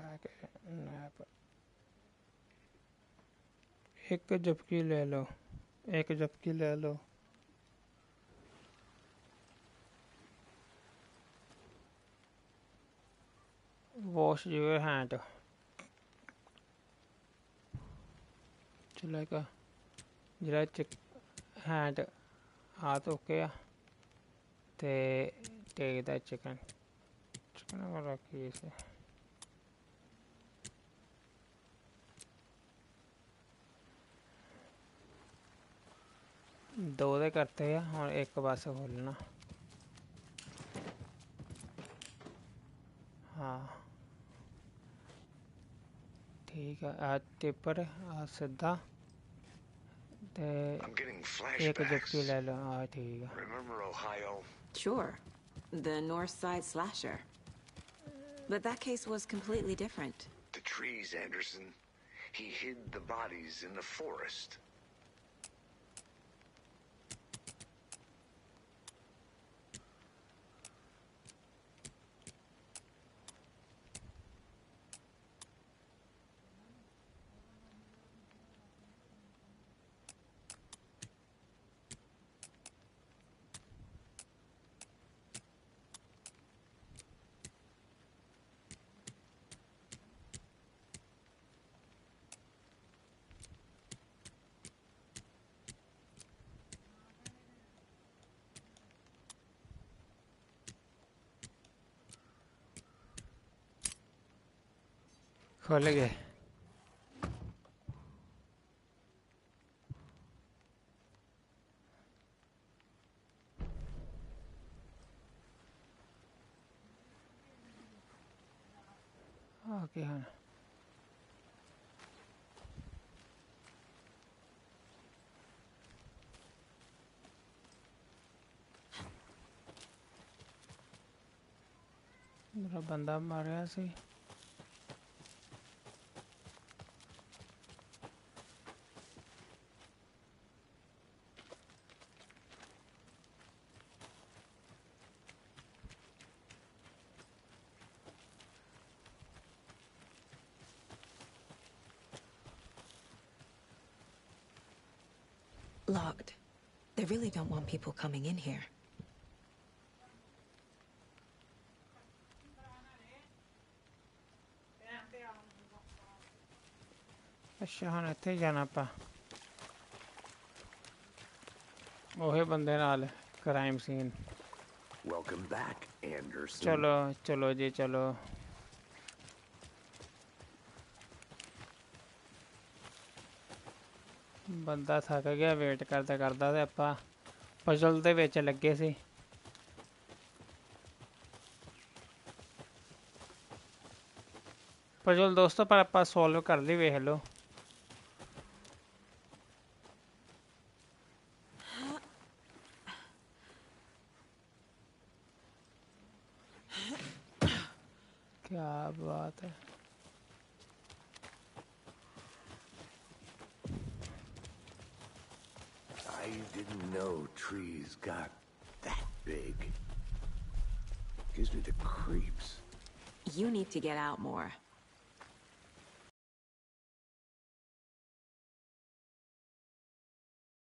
Nap एक झपकी ले लो एक झपकी ले लो wash your hand चलेगा जरा hand हाथ okay ते take that chicken वाला की से दो दे करते हैं और एक बस खोलना हाँ ठीक है आ पेपर आ सीधा ते I'm getting एक जुपकी flashbacks. ले लो हाँ ठीक है Remember Ohio? Sure. The North Side slasher. But that case was completely different. The trees, Anderson. He hid the bodies in the forest. खुल गए ओके हाँ मेरा बंदा मारा सी Locked. They really don't want people coming in here. अच्छा हाँ इत्थे जाना पा ओहे बंदे नाल crime scene Welcome back, Anderson. चलो चलो जी चलो ਬੰਦਾ ਥੱਕ ਗਿਆ ਵੇਟ ਕਰਦਾ ਕਰਦਾ ਤੇ ਆਪਾਂ ਪਜ਼ਲ ਦੇ ਵਿੱਚ ਲੱਗੇ ਸੀ ਪਜ਼ਲ ਦੋਸਤੋ ਪਰ ਆਪਾਂ ਸੋਲਵ ਕਰ ਲਈ ਵੇਖ ਲਓ ਕੀ ਬਾਤ ਹੈ I didn't know trees got that big. Gives me the creeps. You need to get out more.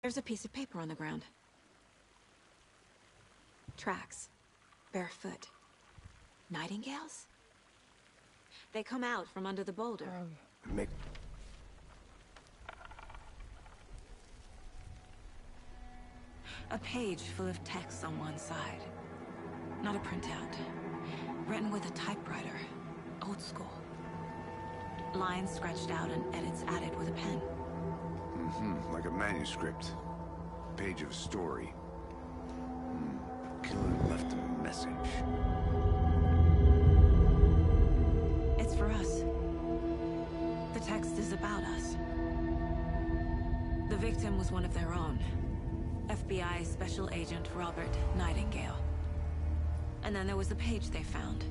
There's a piece of paper on the ground. Tracks. Barefoot. Nightingales? They come out from under the boulder. Make A page full of text on one side. Not a printout. Written with a typewriter. Old school. Lines scratched out and edits added with a pen. like a manuscript. Page of a story. Killer left a message. It's for us. The text is about us. The victim was one of their own. FBI Special Agent Robert Nightingale. And then there was the page they found.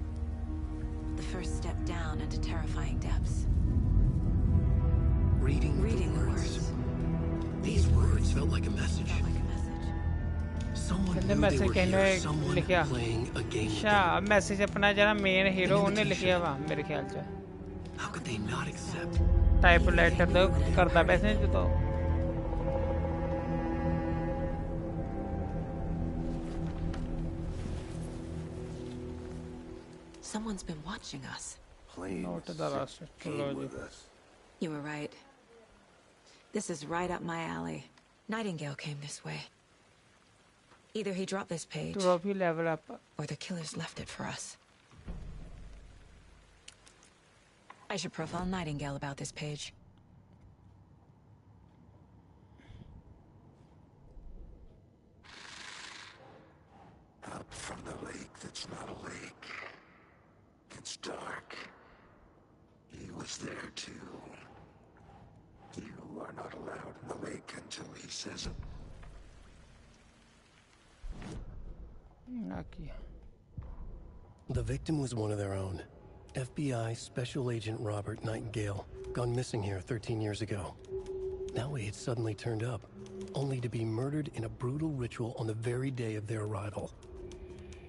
The first step down into terrifying depths. Reading the the words. These words felt like a message. Felt like a message. Someone ਕਹਿੰਦੇ knew they message were ਕਹਿੰਦੇ here. Someone ਲਿਖਿਆ playing a game. ਅੱਛਾ message ਆਪਣਾ ਜਿਹੜਾ main hero ਉਹਨੇ ਲਿਖਿਆ ਵਾ ਮੇਰੇ ਖਿਆਲ ਚ How could they not accept? Type letter ਦਾ ਕਰਦਾ ਵੈਸੇ ਜਦੋਂ Someone's been watching us. Playing Note a the sick last game trilogy. with us. You were right. This is right up my alley. Nightingale came this way. Either he dropped this page, trophy level up or the killers left it for us. I should profile Nightingale about this page. Up from the lake that's not a lake. It's was there too. You are not allowed in the lake until he says it. Aqui. The victim was one of their own. FBI Special Agent Robert Nightingale, gone missing here 13 years ago. Now he had suddenly turned up, only to be murdered in a brutal ritual on the very day of their arrival.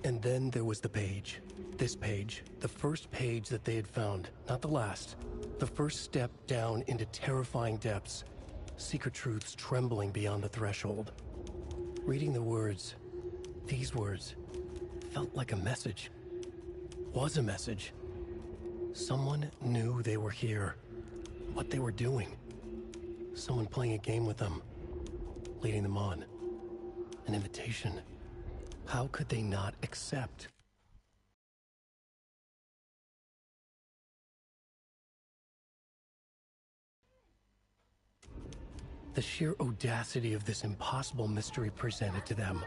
And then there was the page. This page, the first page that they had found, not the last. The first step down into terrifying depths. Secret truths trembling beyond the threshold. Reading the words, these words, felt like a message. Was a message. Someone knew they were here. What they were doing. Someone playing a game with them. Leading them on. An invitation. How could they not accept? The sheer audacity of this impossible mystery presented to them.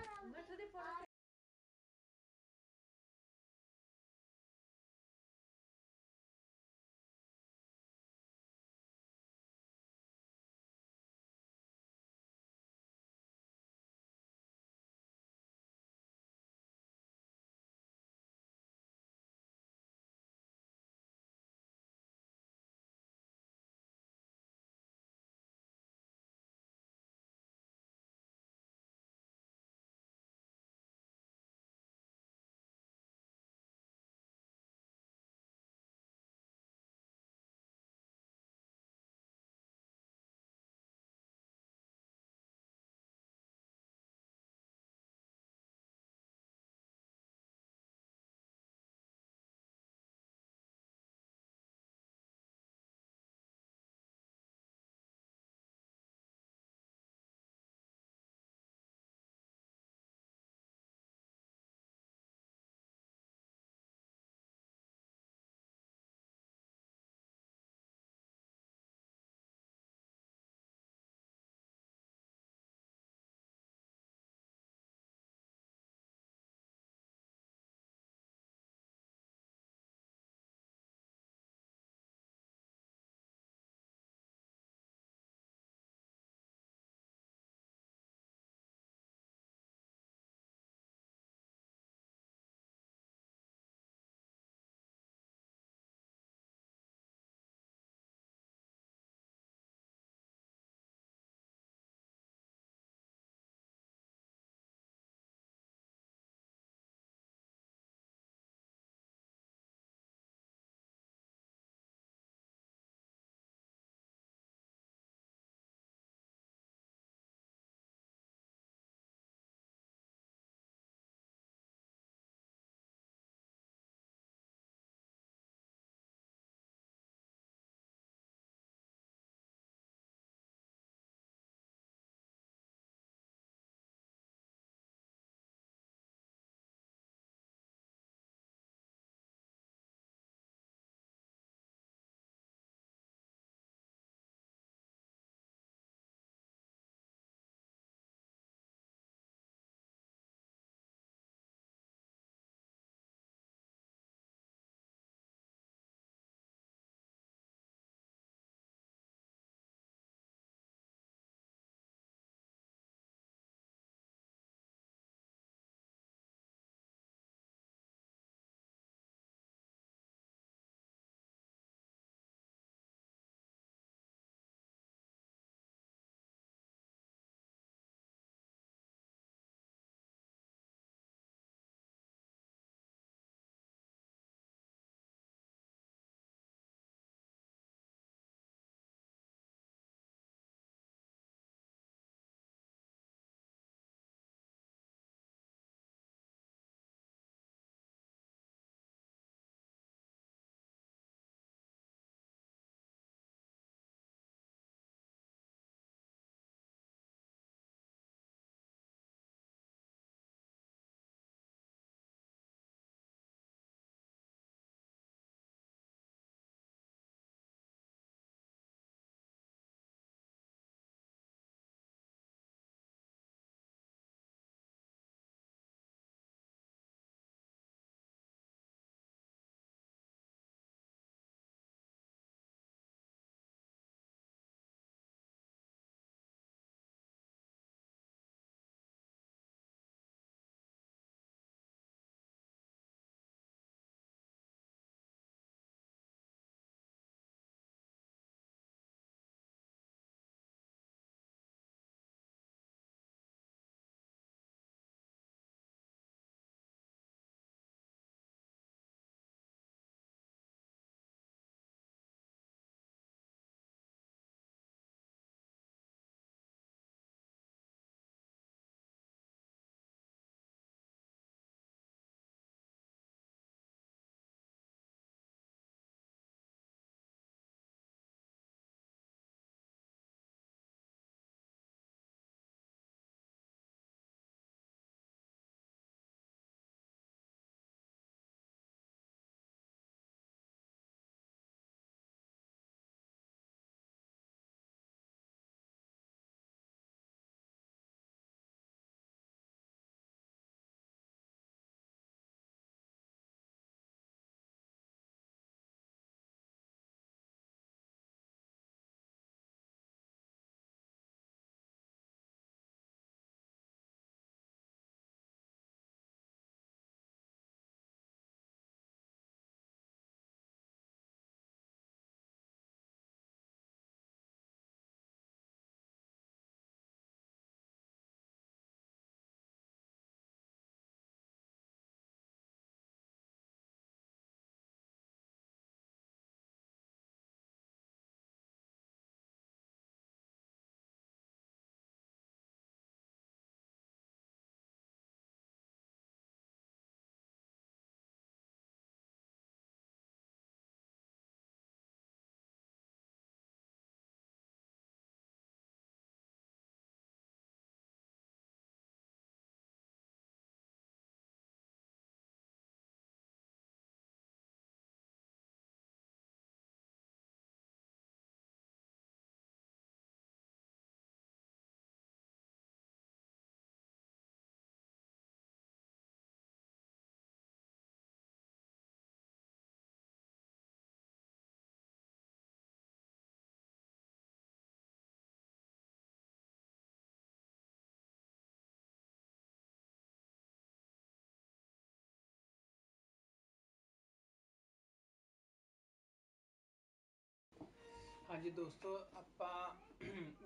ਹਾਂਜੀ ਦੋਸਤੋ ਆਪਾਂ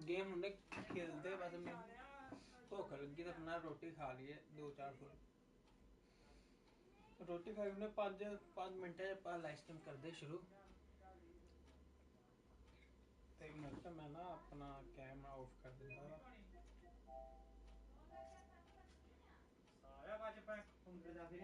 game ਹੁੰਦੇ ਖੇਲਦੇ ਬਸ ਮੈਨੂੰ ਭੁੱਖ ਲੱਗੀ ਤਾਂ ਆਪਣਾ ਰੋਟੀ ਖਾ ਲਈਏ 2-4 ਫੁੱਲ ਰੋਟੀ ਖਾਈ ਉਹਨੇ 5 ਮਿੰਟਾਂ 'ਚ ਆਪਾਂ ਲਾਈਵ ਸਟ੍ਰੀਮ ਕਰਦੇ ਸ਼ੁਰੂ ਤੇ ਮੈਂ ਨਾ ਆਪਣਾ ਕੈਮਰਾ ਆਫ ਕਰ ਦਿੰਦਾ ਵਾ ਸਾਰਾ ਬਾਅਦ ਚ ਕੰਪਿਊਟਰ ਦਾ ਫਿਰ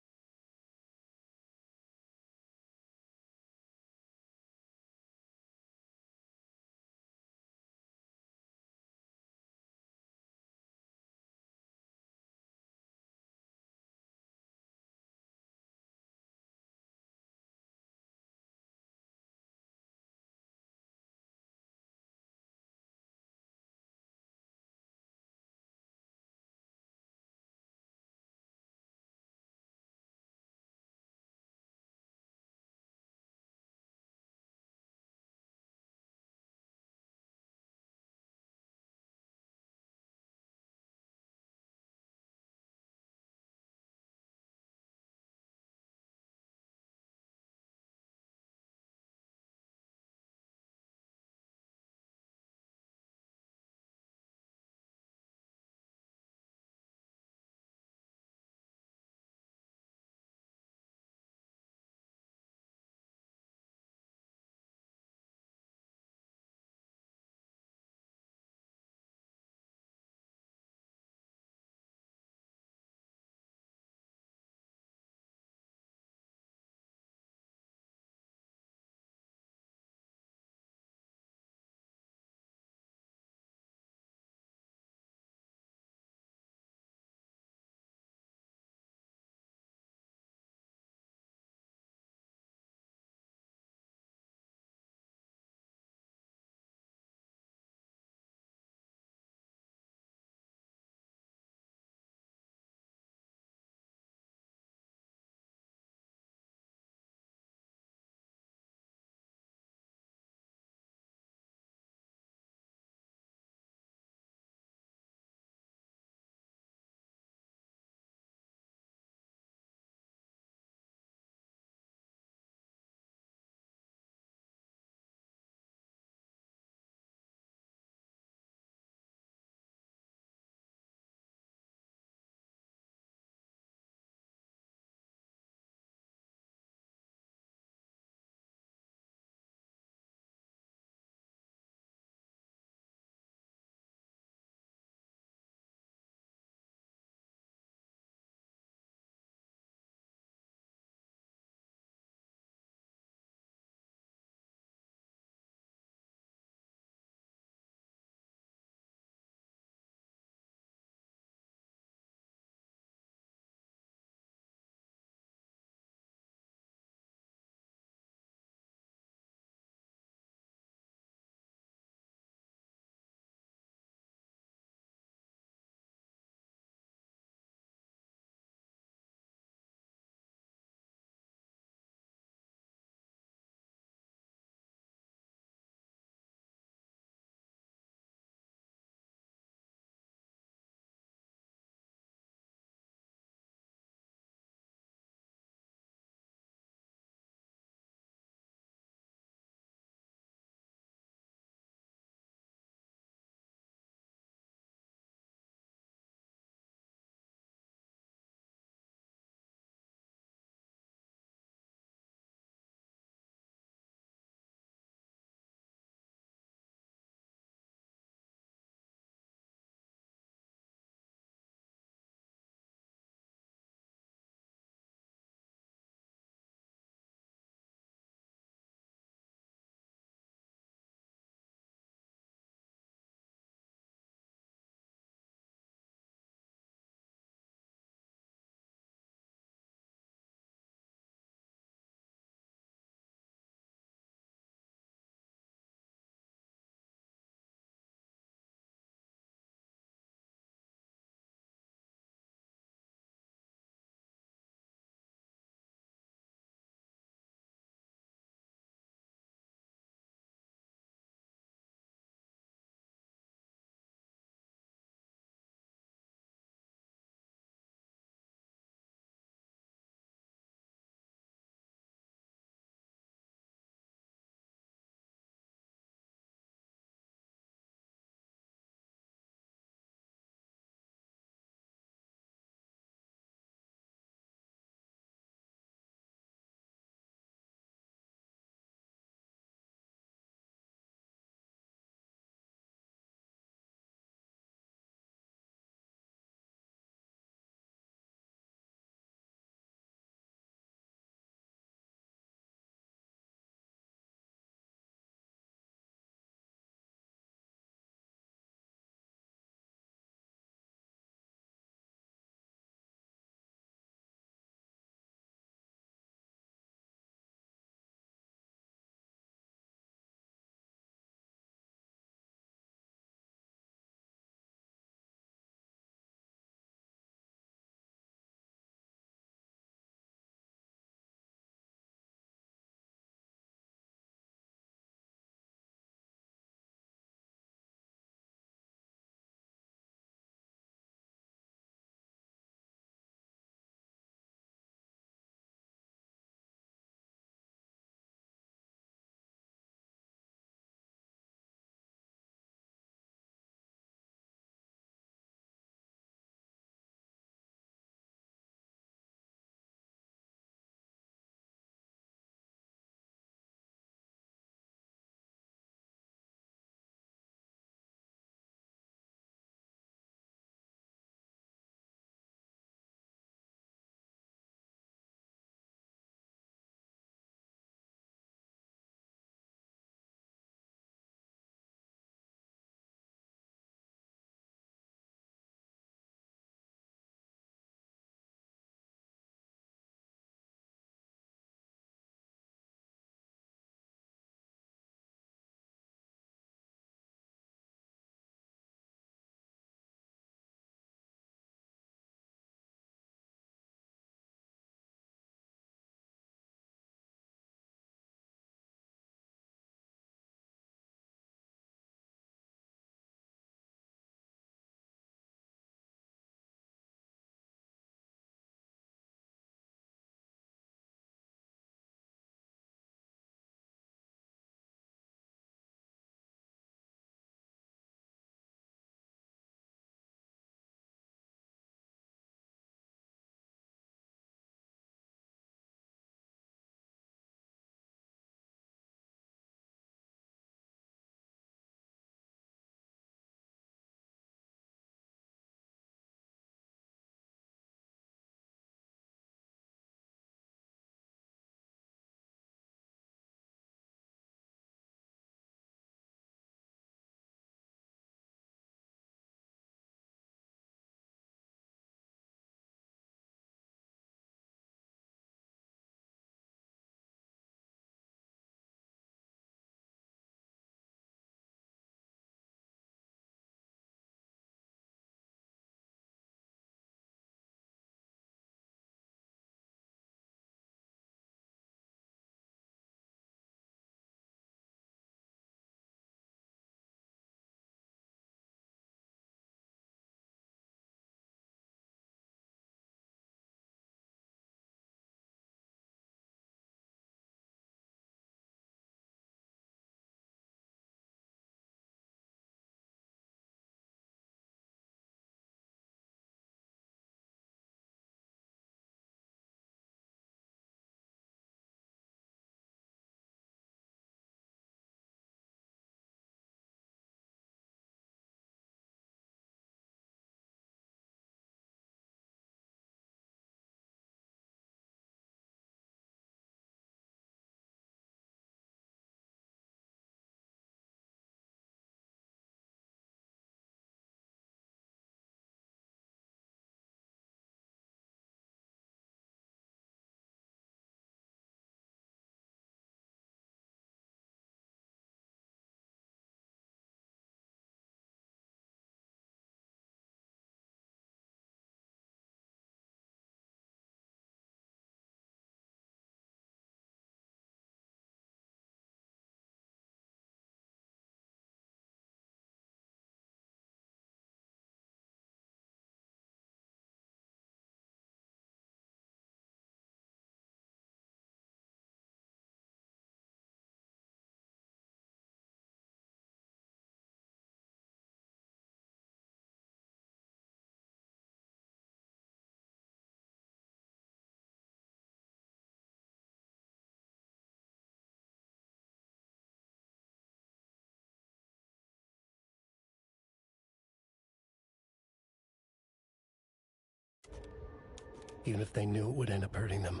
even if they knew it would end up hurting them.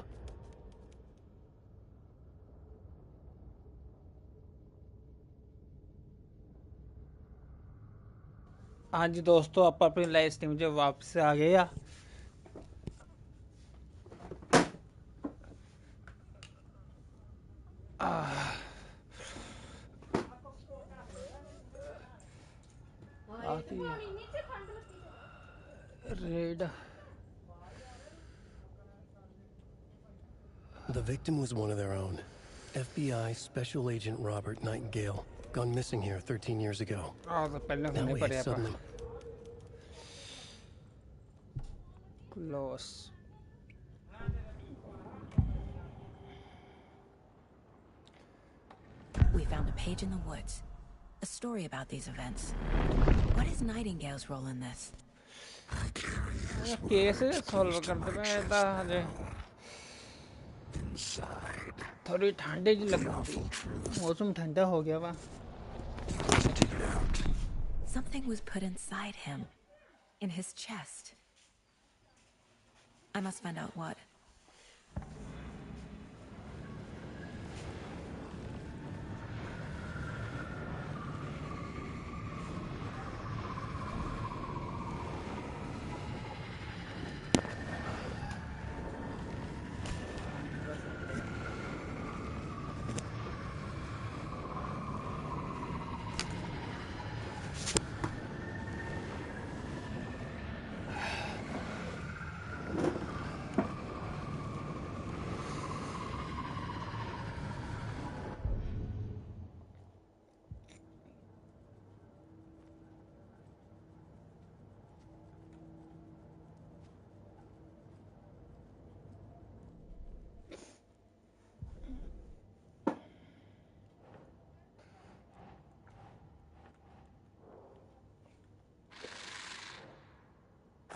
हाँ जी दोस्तों, आप अपनी लाइव स्ट्रीम जो वापस आ गए आ red The victim was one of their own. FBI Special Agent Robert Nightingale, gone missing here 13 years ago. तो पहले Now होने we had पड़े suddenly... close We found a page in the woods. A story about these events. What is Nightingale's role in this? Case solve करते पे था हजे थोड़ी ठंडे जी लग रही थी मौसम ठंडा हो गया वा Something was put inside him. In his chest. I must find out what.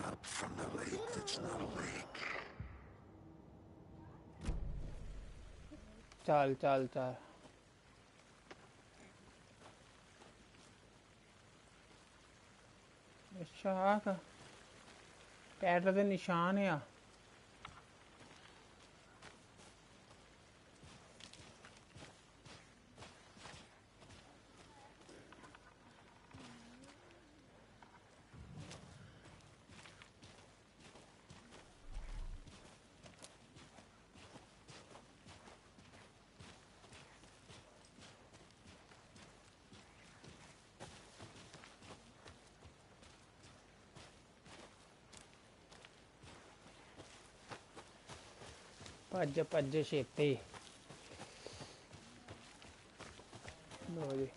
Up from the lake that's not a lake. चल चल चल शाख टैटर दे निशान है ਭੱਜ ਭੱਜ ਛੇਤੀ ਲੋ ਜੀ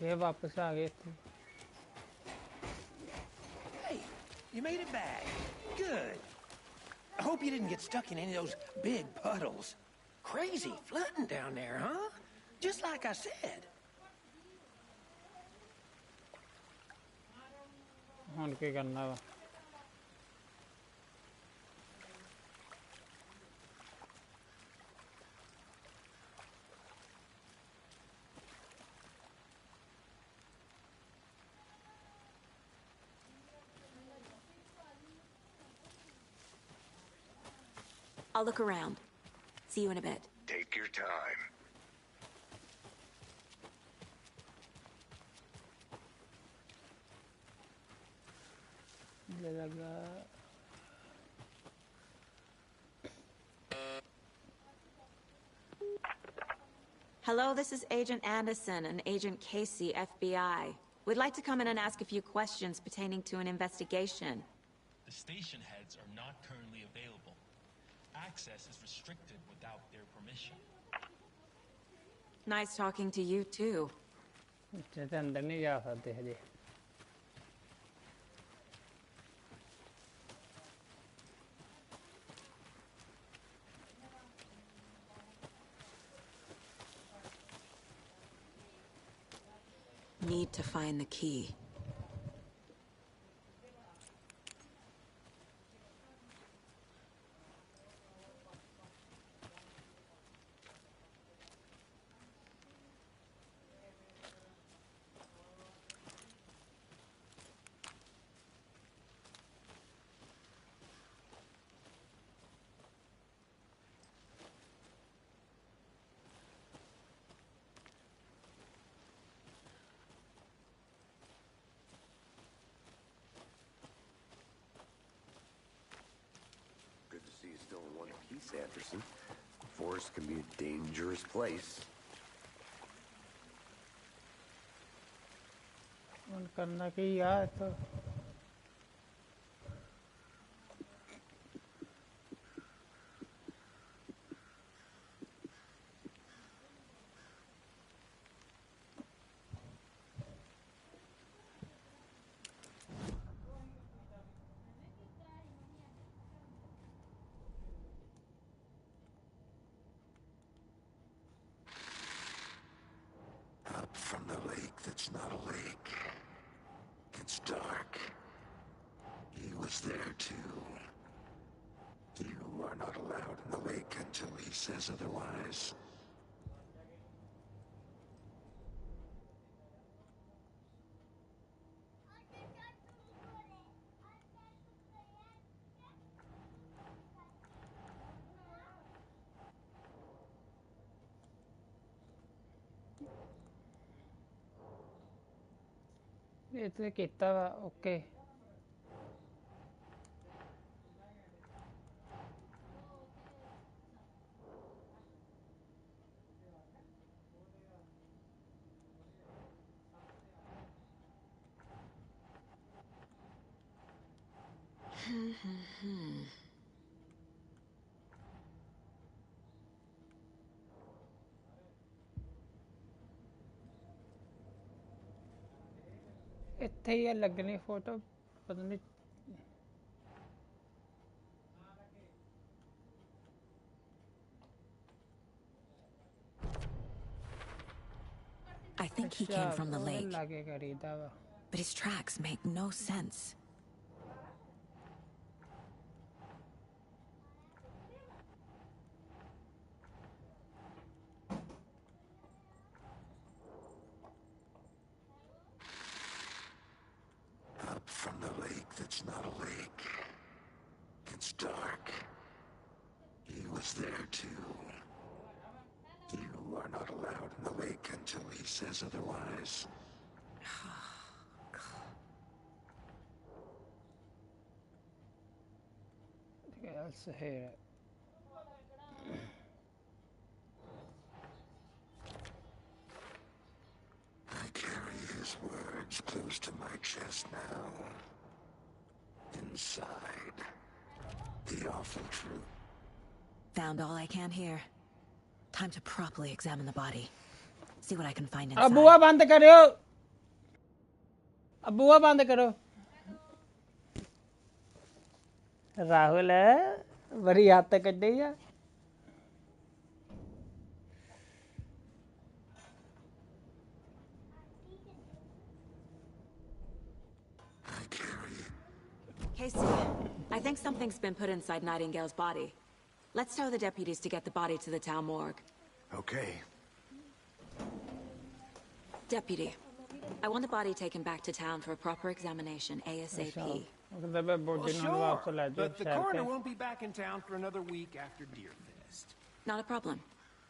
ਇਹ ਵਾਪਸ ਆ ਗਏ ਇੱਥੇ Hey, you made it back. Good. I hope you didn't get stuck in any of those big puddles. Crazy flooding down there, huh? Just like I said. ਹੁਣ ਕੀ ਕਰਨਾ ਵਾ I'll look around. See you in a bit. Take your time. लगा Hello, this is Agent Anderson and Agent Casey, FBI. We'd like to come in and ask a few questions pertaining to an investigation. The station heads are not currently available. Access is restricted without their permission. Nice talking to you, too. अंदर नहीं जा सकते हजे Need to find the key. still in one piece, Anderson. Forest can be a dangerous place. ਹੁਣ ਕਰਨਾ ਕੀ ਆ ਇੱਥੋਂ Up from the lake that's not a lake. It's dark. He was there too. You are not allowed in the lake until he says otherwise. ਇਹ ਤੇ ਕੀਤਾ ਵਾ okay ਇੱਥੇ ਹੀ ਆ ਲੱਗਣੀ ਫੋਟੋ ਪਤਾ ਨਹੀਂ I think he came from the lake, ਲਾਗੇ ਕਰੀਦਾ ਵਾ but his tracks make no sense. Up from the lake that's not a lake. It's dark. He was there too. You are not allowed in the lake until he says otherwise. else here I carry his words close to my chest now. Inside, the awful truth. Found all I can here. Time to properly examine the body. See what I can find inside. Abua बंद करो अबुआ बंद करो राहुल बड़ी हद तक कड्डी आ Casey, I think something's been put inside Nightingale's body. Let's tell the deputies to get the body to the town morgue. Okay. Deputy, I want the body taken back to town for a proper examination ASAP. Well, sure, but the coroner won't be back in town for another week after Deerfest. Not a problem.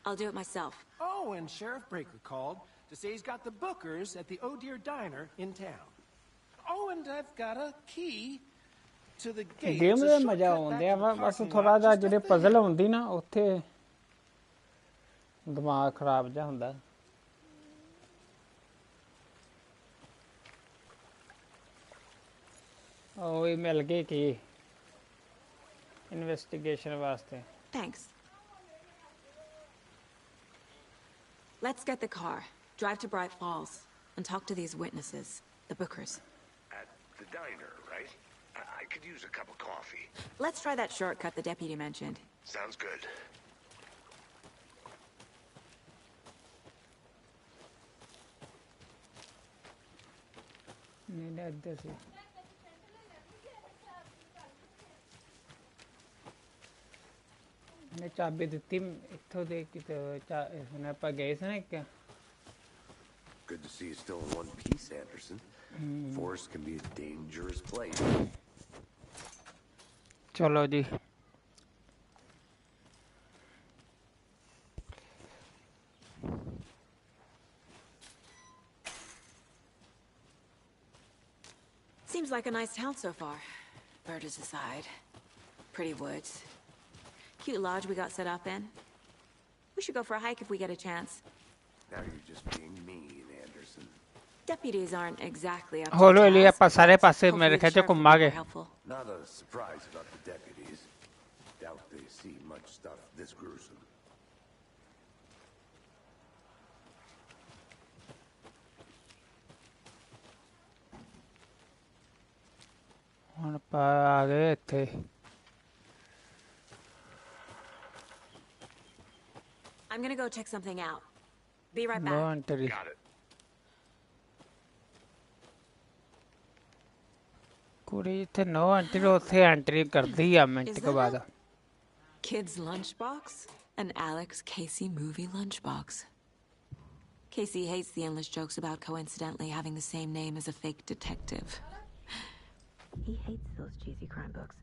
I'll do it myself. Oh, and Sheriff Breaker called to say he's got the bookers at the Oh Dear Diner in town. Oh, and I've got a key to the gate. Game ਦੇ ਮਜ਼ਾ ਆਉਂਦਾ ਵਾ ਬਸ ਥੋੜਾ ਜਿਹਾ ਜਿਹੜੇ puzzle ਹੁੰਦੀ ਨਾ ਉੱਥੇ ਦਿਮਾਗ ਖਰਾਬ ਜਿਹਾ ਹੁੰਦਾ ਉਹ ਹੀ ਮਿਲ ਗਈ ਕੀ ਇਨਵੈਸਟੀਗੇਸ਼ਨ ਵਾਸਤੇ Thanks. Let's get the car, drive to Bright Falls, and talk to these witnesses, the bookers. At the diner, right? I could use a cup of coffee. Let's try that shortcut the deputy mentioned. Sounds good. ਨਹੀਂ ਨਾ ਇੱਧਰ ਸੀ ਨੇ ਚਾਬੀ ਦਿੱਤੀ ਇੱਥੋਂ ਦੇ ਕਿਤੇ ਹੁਣ ਆਪਾਂ ਗਏ ਸੀ ਨਾ ਇੱਕ Good to see you still in one piece, Anderson. Forest can be a dangerous place. ਚਲੋ ਜੀ Seems like a nice town so far. Murders aside. Pretty woods. cute lodge we got set up in. We should go for a hike if we get a chance. Now you're just being mean, Anderson. Deputies aren't exactly up to ਹੌਲੀ the ਹੌਲੀ task, ਆਪਾਂ ਸਾਰੇ but ਪਾਸੇ hopefully ਮੇਰੇ the ਖਿਆਲ ਚ sheriff will be ਘੁੰਮਾਂਗੇ more helpful. Not a surprise about the deputies. Doubt they see much stuff this gruesome. ਹੁਣ ਆਪਾਂ ਆ ਗਏ ਇੱਥੇ I'm gonna go check something out. Be right no back. Entry Got it. ਕੁੜੀ ਇੱਥੇ no entry ਉੱਥੇ entry ਕਰਦੀ ਆ ਮਿੰਟ Is ਕੇ ਬਾਅਦ that a kid's lunchbox? An Alex Casey movie lunchbox. Casey hates the endless jokes about coincidentally having the same name as a fake detective. He hates those cheesy crime books.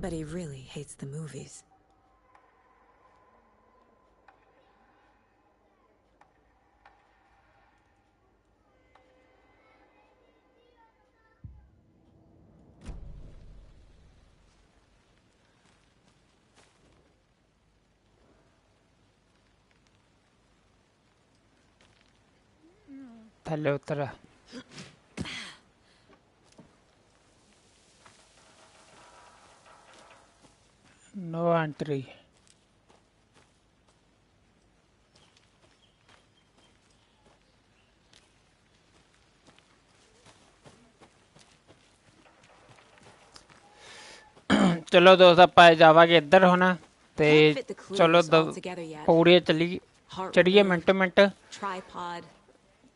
But he really hates the movies. ਥੱਲੇ ਉਤਰ no entry ਚਲੋ ਦੋਸਤ ਆਪਾਂ ਜਾਵਾਂਗੇ ਇੱਧਰ ਹੁਣ ਤੇ ਚਲੋ ਪੌੜੀਆਂ ਚੱਲੀ ਚੜੀਏ ਮਿੰਟ ਮਿੰਟ Tripod.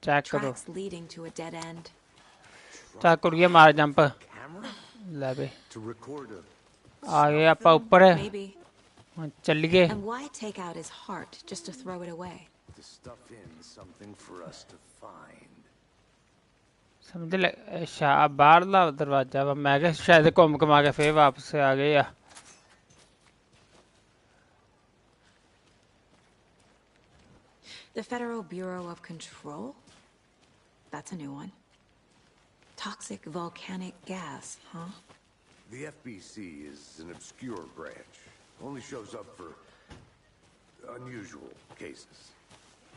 ਚੈੱਕ ਕਰੋ Tracks leading to a dead end. ਚਾ ਕੁੜੀਏ ਮਾਰ ਜੰਪ ਲੈ ਵੇ To record a ਆ ਗਏ ਆਪਾਂ ਉੱਪਰ Maybe. ਹੁਣ ਚੱਲੀਏ And why take out his heart just to throw it away? to stuff in something for us to find. ਸਮਝ ਲੈ ਅੱਛਾ ਬਾਹਰਲਾ ਦਰਵਾਜ਼ਾ ਵਾ ਮੈਂ ਕਿਹਾ ਸ਼ਾਇਦ ਘੁੰਮ ਘਮਾ ਕੇ ਫੇਰ ਵਾਪਸ ਆ ਗਏ ਆ The Federal Bureau of Control? That's a new one. Toxic volcanic gas, huh? The FBC is an obscure branch. Only shows up for unusual cases.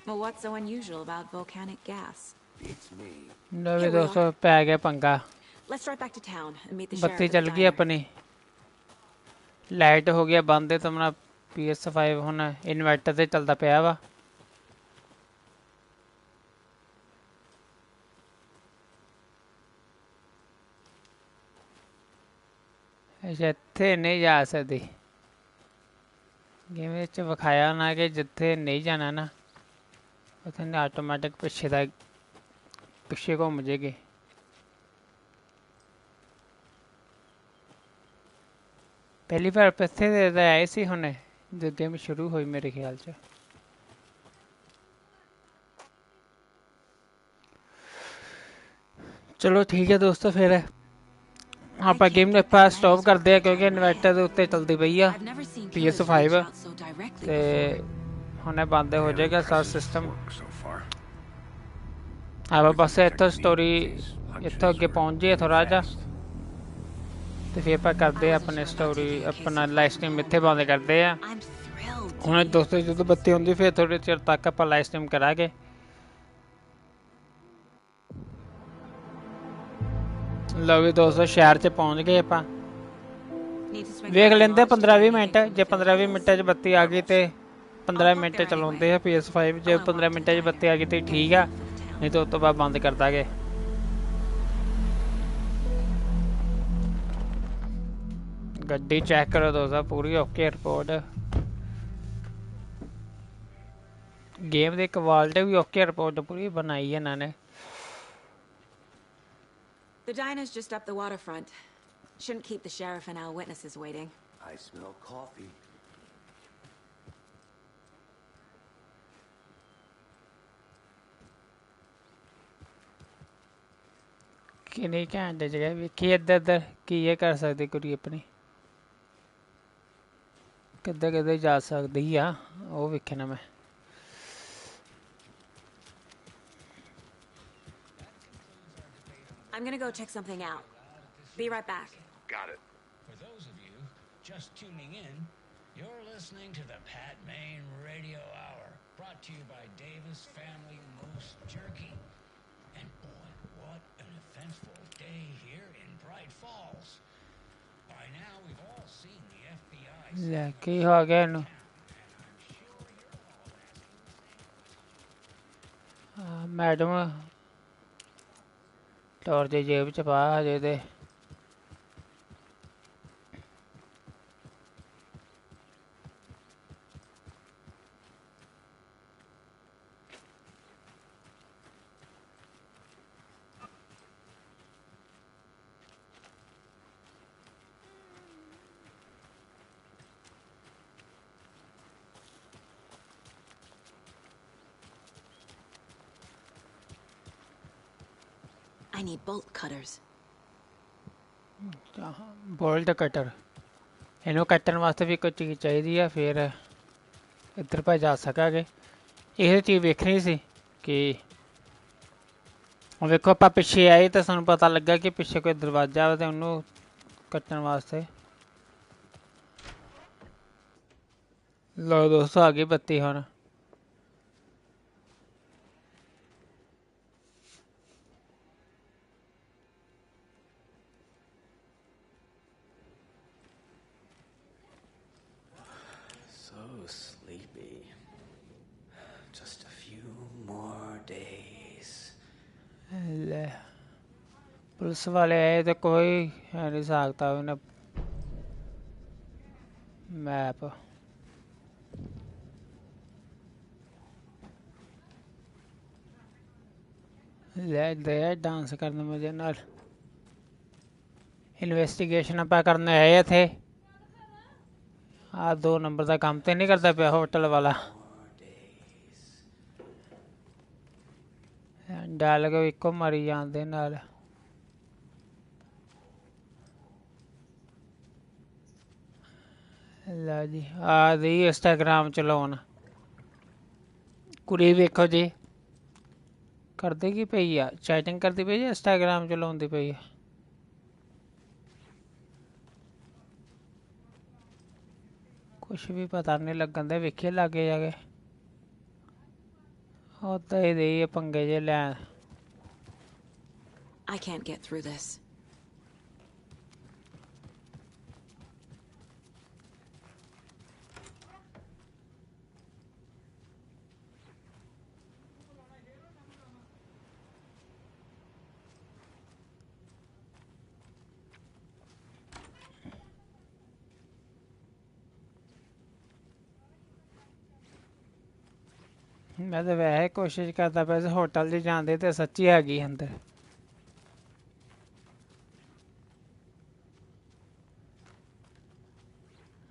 Well, what's so unusual about volcanic gas? Beats me. ਨਵੇਂ ਦੋਸਤੋ ਪੈ ਗਿਆ ਪੰਗਾ Let's drive back to town and meet the sheriff ਬੱਤੀ at the ਚੱਲ ਗਈ diner. ਆਪਣੀ light ਹੋ ਗਿਆ ਬੰਦ ਤੇ ਆਪਣਾ PS5 ਹੁਣ ਇਨਵਰਟਰ ਤੇ ਚੱਲਦਾ ਪਿਆ ਵਾ ਇੱਥੇ ਨਹੀਂ ਜਾ ਸਕਦੀ ਗੇਮ ਵਿੱਚ ਵਿਖਾਇਆ ਨਾ ਕਿ ਜਿੱਥੇ ਨਹੀਂ ਜਾਣਾ ਨਾ ਉੱਥੇ ਆਟੋਮੈਟਿਕ ਪਿੱਛੇ ਘੁੰਮ ਜੇਗੇ ਪਹਿਲੀ ਵਾਰ ਪਿੱਛੇ ਦੇ ਆਏ ਸੀ ਹੁਣੇ ਜਦੋਂ ਗੇਮ ਸ਼ੁਰੂ ਹੋਈ ਮੇਰੇ ਖਿਆਲ ਚ ਚਲੋ ਠੀਕ ਹੈ ਦੋਸਤੋ ਫਿਰ ਆਪਾਂ ਗੇਮ ਨੂੰ ਆਪਾਂ ਸਟਾਪ ਕਰਦੇ ਆ ਕਿਉਂਕਿ ਇਨਵਰਟਰ ਦੇ ਉੱਤੇ ਚੱਲਦੀ ਪਈ ਆ PS5 ਤੇ ਹੁਣੇ ਬੰਦ ਹੋ ਜਾਏਗਾ ਸਾਰਾ ਸਿਸਟਮ ਆਪਾਂ ਬਸ ਇੱਥੋਂ ਸਟੋਰੀ ਇੱਥੋਂ ਅੱਗੇ ਪਹੁੰਚ ਜਾਈਏ ਥੋੜਾ ਜਿਹਾ ਤੇ ਫਿਰ ਆਪਾਂ ਕਰਦੇ ਆ ਆਪਣੇ ਸਟੋਰੀ ਆਪਣਾ ਲਾਈਵ ਸਟ੍ਰੀਮ ਇੱਥੇ ਬੰਦ ਕਰਦੇ ਆ ਹੁਣ ਦੋਸਤੋ ਜਦੋਂ ਬੱਤੀ ਹੁੰਦੀ ਫਿਰ ਥੋੜੇ ਚਿਰ ਤੱਕ ਆਪਾਂ ਲਾਈਵ ਸਟ੍ਰੀਮ ਕਰਾਂਗੇ ਲਓ ਵੀ ਦੋਸਤੋ ਸ਼ਹਿਰ 'ਚ ਪਹੁੰਚ ਗਏ ਆਪਾਂ ਵੇਖ ਲੈਂਦੇ 15-20 ਮਿੰਟ ਜੇ 15-20 ਮਿੰਟਾਂ 'ਚ ਬੱਤੀ ਆ ਗਈ ਤੇ 15 ਮਿੰਟ ਚਲਾਉਂਦੇ ਆ PS5 ਜੇ 15 ਮਿੰਟਾਂ 'ਚ ਬੱਤੀ ਆ ਗਈ ਤੇ ਠੀਕ ਆ ਨਹੀਂ ਤਾਂ ਉਸ ਤੋਂ ਬਾਅਦ ਬੰਦ ਕਰ ਦਾਂਗੇ ਗੱਡੀ ਚੈੱਕ ਕਰੋ ਦੋਸਤੋ ਪੂਰੀ ਓਕੇ ਰਿਪੋਰਟ ਗੇਮ ਦੀ ਕੁਆਲਿਟੀ ਵੀ ਓਕੇ ਰਿਪੋਰਟ ਪੂਰੀ ਬਣਾਈ ਇਹਨਾਂ ਨੇ The diner's just up the waterfront. Shouldn't keep the sheriff and our witnesses waiting. I smell coffee. ਕਿੰਨੀ ਘੈਂਟ ਜਗ੍ਹਾ ਵੇਖੀ ਇੱਧਰ ਕੀ ਇਹ ਕਰ ਸਕਦੀ ਕੁੜੀ ਆਪਣੀ ਕਿੱਦਾਂ ਕਿੱਦਾਂ ਜਾ ਸਕਦੀ ਆ ਉਹ ਵੇਖਣਾ ਮੈਂ I'm gonna go check something out. Be right back. Got it. For those of you just tuning in, You're listening to the Pat Main Radio Hour, brought to you by Davis Family Moose Jerky. And boy, what an eventful day here in Bright Falls. By now, we've all seen the FBI. ਲੈ ਕੀ ਹੋ ਗਿਆ ਇਹਨੂੰ madam ਟੌਰ ਦੀ ਜੇਬ ਚ ਪਾ ਹਜੇ ਤੇ I need bolt cutters. Bolt cutter ਇਹਨੂੰ ਕੱਟਣ ਵਾਸਤੇ ਵੀ ਕੋਈ ਚੀਜ਼ ਚਾਹੀਦੀ ਆ ਫਿਰ ਇੱਧਰ ਪਾ ਜਾ ਸਕਾਂਗੇ ਇਹ ਚੀਜ਼ ਵੇਖਣੀ ਸੀ ਕਿ ਹੁਣ ਵੇਖੋ ਆਪਾਂ ਪਿੱਛੇ ਆਏ ਤਾਂ ਸਾਨੂੰ ਪਤਾ ਲੱਗਾ ਕਿ ਪਿੱਛੇ ਕੋਈ ਦਰਵਾਜ਼ਾ ਵਾ ਤੇ ਉਹਨੂੰ ਕੱਟਣ ਵਾਸਤੇ ਲਓ ਦੋਸਤੋ ਆ ਗਈ ਬੱਤੀ ਹੁਣ Sleepy. Just a few more days. ਲੈ ਪੁਲਿਸ ਵਾਲੇ ਆਏ ਤੇ ਕੋਈ ਹੈ ਨਹੀਂ ਸਕਦਾ ਉਹਨੇ ਮੈਪ ਲੈ ਦੇ ਡਾਂਸ ਕਰਨ ਮਜ਼ੇ ਨਾਲ ਇਨਵੈਸਟੀਗੇਸ਼ਨ ਆਪਾਂ ਕਰਨ ਆਏ ਇੱਥੇ ਆ 2 ਨੰਬਰ ਦਾ ਕੰਮ ਤੇ ਨਹੀਂ ਕਰਦਾ ਪਿਆ ਹੋਟਲ ਵਾਲਾ ਡਾਲ ਕੇ ਇੱਕੋ ਮਾਰੀ ਜਾਂਦੇ ਨਾਲ ਲੈ ਜੀ ਆ ਦੀ ਇੰਸਟਾਗ੍ਰਾਮ ਚਲਾਉਣ ਕੁੜੀ ਵੇਖੋ ਜੀ ਕਰਦੇ ਕੀ ਪਈ ਆ ਚੈਟਿੰਗ ਕਰਦੀ ਪਈ ਆ ਇੰਸਟਾਗ੍ਰਾਮ ਚਲਾਉਂਦੀ ਪਈ ਆ ਕੁਛ ਵੀ ਪਤਾ ਨਹੀਂ ਲੱਗਣ ਦੇ ਵੇਖੇ ਲਾਗੇ ਜਾ ਕੇ ਉੱਦਾਂ ਹੀ ਦੇ ਪੰਗੇ ਜੇ ਲੈਣ I can't get through this. ਮੈਂ ਤਾਂ ਵੈਸੇ ਕੋਸ਼ਿਸ਼ ਕਰਦਾ ਪਿਆ ਸੀ ਹੋਟਲ 'ਚ ਜਾਂਦੇ ਤੇ ਸੱਚੀ ਹੈਗੀ ਅੰਦਰ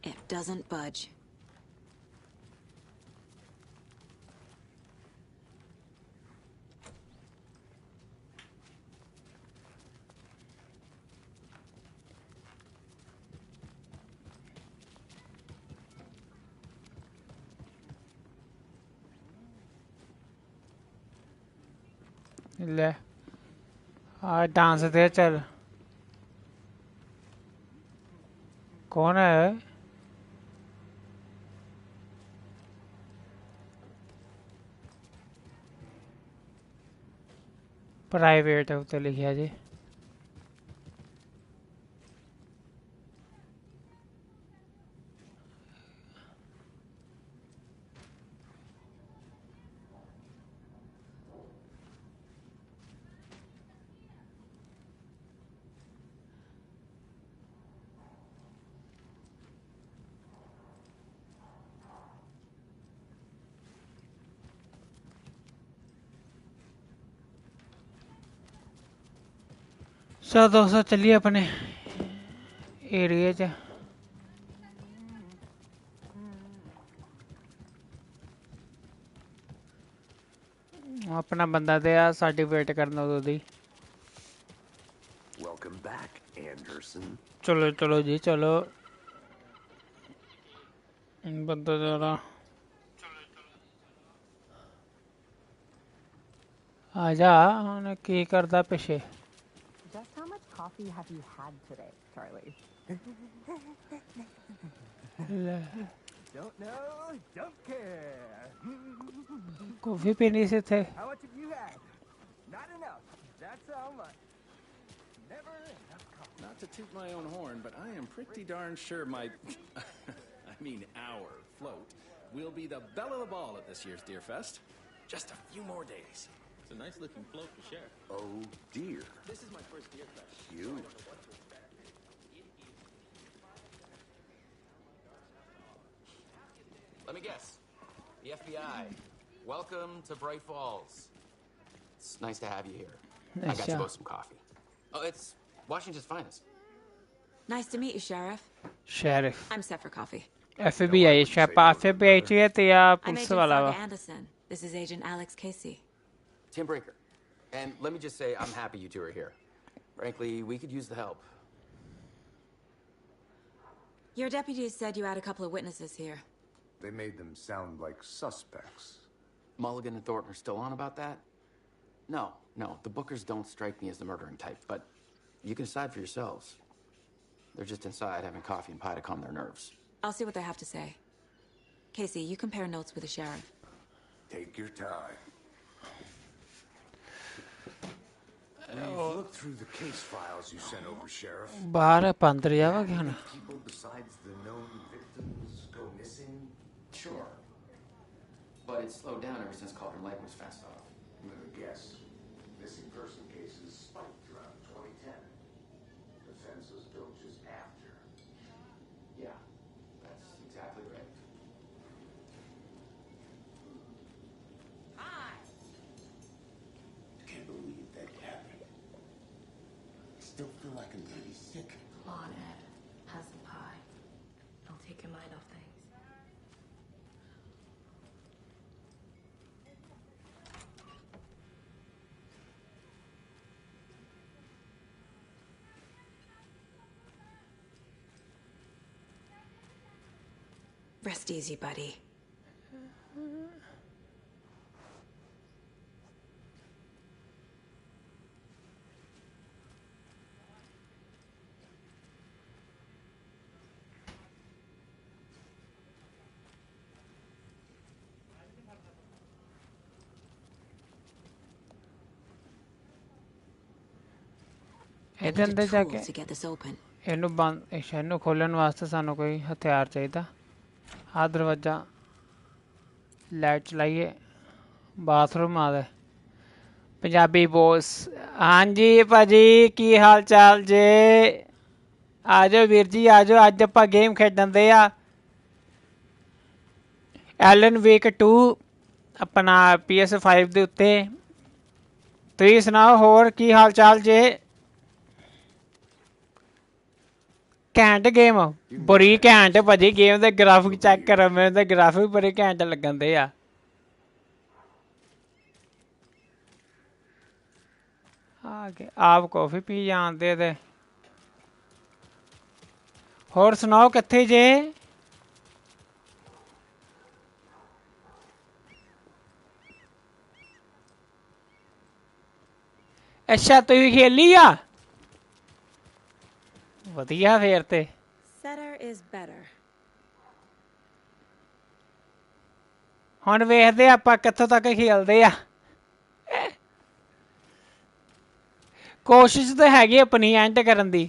It doesn't budge. ਲੈ ਆ ਡਾਂਸ ਤੇ ਚੱਲ ਕੌਣ ਹੈ ਪ੍ਰਾਈਵੇਟ ਉੱਤੇ ਲਿਖਿਆ ਜੀ चलो दोस्तों चलिए अपने एरिया च अपना बंदा ते आ साडी वेट करना उदों दी Welcome back, Anderson. चलो चलो जी चलो बंदा जरा आजा हुन की करदा पिछे Just how much coffee have you had today, Charlie? Don't know, don't care. Coffee पीनी से थे How much have you had? Not enough. That's how much. Never enough coffee. Not to toot my own horn, but I am pretty darn sure my, I mean our float will be the belle of the ball at this year's Deer Fest. Just a few more days. It's a nice looking float to share. Oh, dear. This is my first Deer Fest. Cute. Let me guess. The FBI. Welcome to Bright Falls. It's nice to have you here. I got you both some coffee. Oh, it's Washington's finest. Nice to meet you, Sheriff. Sheriff. I'm set for coffee. FBI FBI चाहिए तो या I'm police Agent वाला वा Saga Anderson. This is Agent Alex Casey. Tim Breaker. And let me just say, I'm happy you two are here. Frankly, we could use the help. Your deputies said you had a couple of witnesses here. They made them sound like suspects. Mulligan and Thornton are still on about that? No, the Bookers don't strike me as the murdering type, but you can decide for yourselves. They're just inside having coffee and pie to calm their nerves. I'll see what they have to say. Casey, you compare notes with the sheriff. Take your time. We've looked through the case files you sent over, Sheriff. बाहर पंद्रह जावा क्या ना People besides the known victims go missing? Sure. But it's slowed down ever since Calder Lake was fenced off. I'm gonna guess. Missing person cases spiked around 2010. The fence was built just after. Yeah, that's exactly right. Can't believe that happened. I still feel like I'm gonna be sick. Come on, Ed. Have some pie. It'll take your mind off things. Rest easy, buddy. ਇਹਦੇ ਅੰਦਰ ਜਾ ਕੇ To get this open. ਇਹਨੂੰ ਬੰਦ ਇਹਨੂੰ ਖੋਲਣ ਵਾਸਤੇ ਸਾਨੂੰ ਕੋਈ ਹਥਿਆਰ ਚਾਹੀਦਾ ਆ ਦਰਵਾਜ਼ਾ ਲਾਈਟ ਚਲਾਈਏ ਬਾਥਰੂਮ ਆ ਦੇ ਪੰਜਾਬੀ ਬੋਸ ਹਾਂਜੀ ਭਾਜੀ ਕੀ ਹਾਲ ਚਾਲ ਜੇ ਆ ਜਾਓ ਵੀਰ ਜੀ ਆ ਜਾਓ ਅੱਜ ਆਪਾਂ ਗੇਮ ਖੇਡਣ ਦੇ ਆ ਐਲਨ ਵੇਕ 2 ਆਪਣਾ PS5 ਦੇ ਉੱਤੇ ਤੁਸੀਂ ਸੁਣਾਓ ਹੋਰ ਕੀ ਹਾਲ ਚਾਲ ਜੇ ਘੈਂਟ ਗੇਮ ਬੜੀ ਘੈਂਟ ਭਾਜੀ ਗੇਮ ਦੇ ਗ੍ਰਾਫਿਕ ਚੈੱਕ ਕਰ ਮੈਨੂੰ ਤਾਂ ਗ੍ਰਾਫਿਕ ਬੜੇ ਘੈਂਟ ਲੱਗਣ ਦੇ ਆ ਆਗੇ ਆਪ ਕਾਫੀ ਪੀ ਜਾਂਦੇ ਤੇ ਹੋਰ ਸੁਣਾਓ ਕਿੱਥੇ ਜੇ ਅੱਛਾ ਤੁਸੀਂ ਖੇਲੀ ਆ ਵਧੀਆ ਫੇਰ ਤੇ Setter is better. ਹੁਣ ਵੇਖਦੇ ਆਪਾਂ ਕਿੱਥੋਂ ਤੱਕ ਖੇਲਦੇ ਆ ਕੋਸ਼ਿਸ਼ ਤਾਂ ਹੈਗੀ ਆਪਣੀ ਐਂਡ ਕਰਨ ਦੀ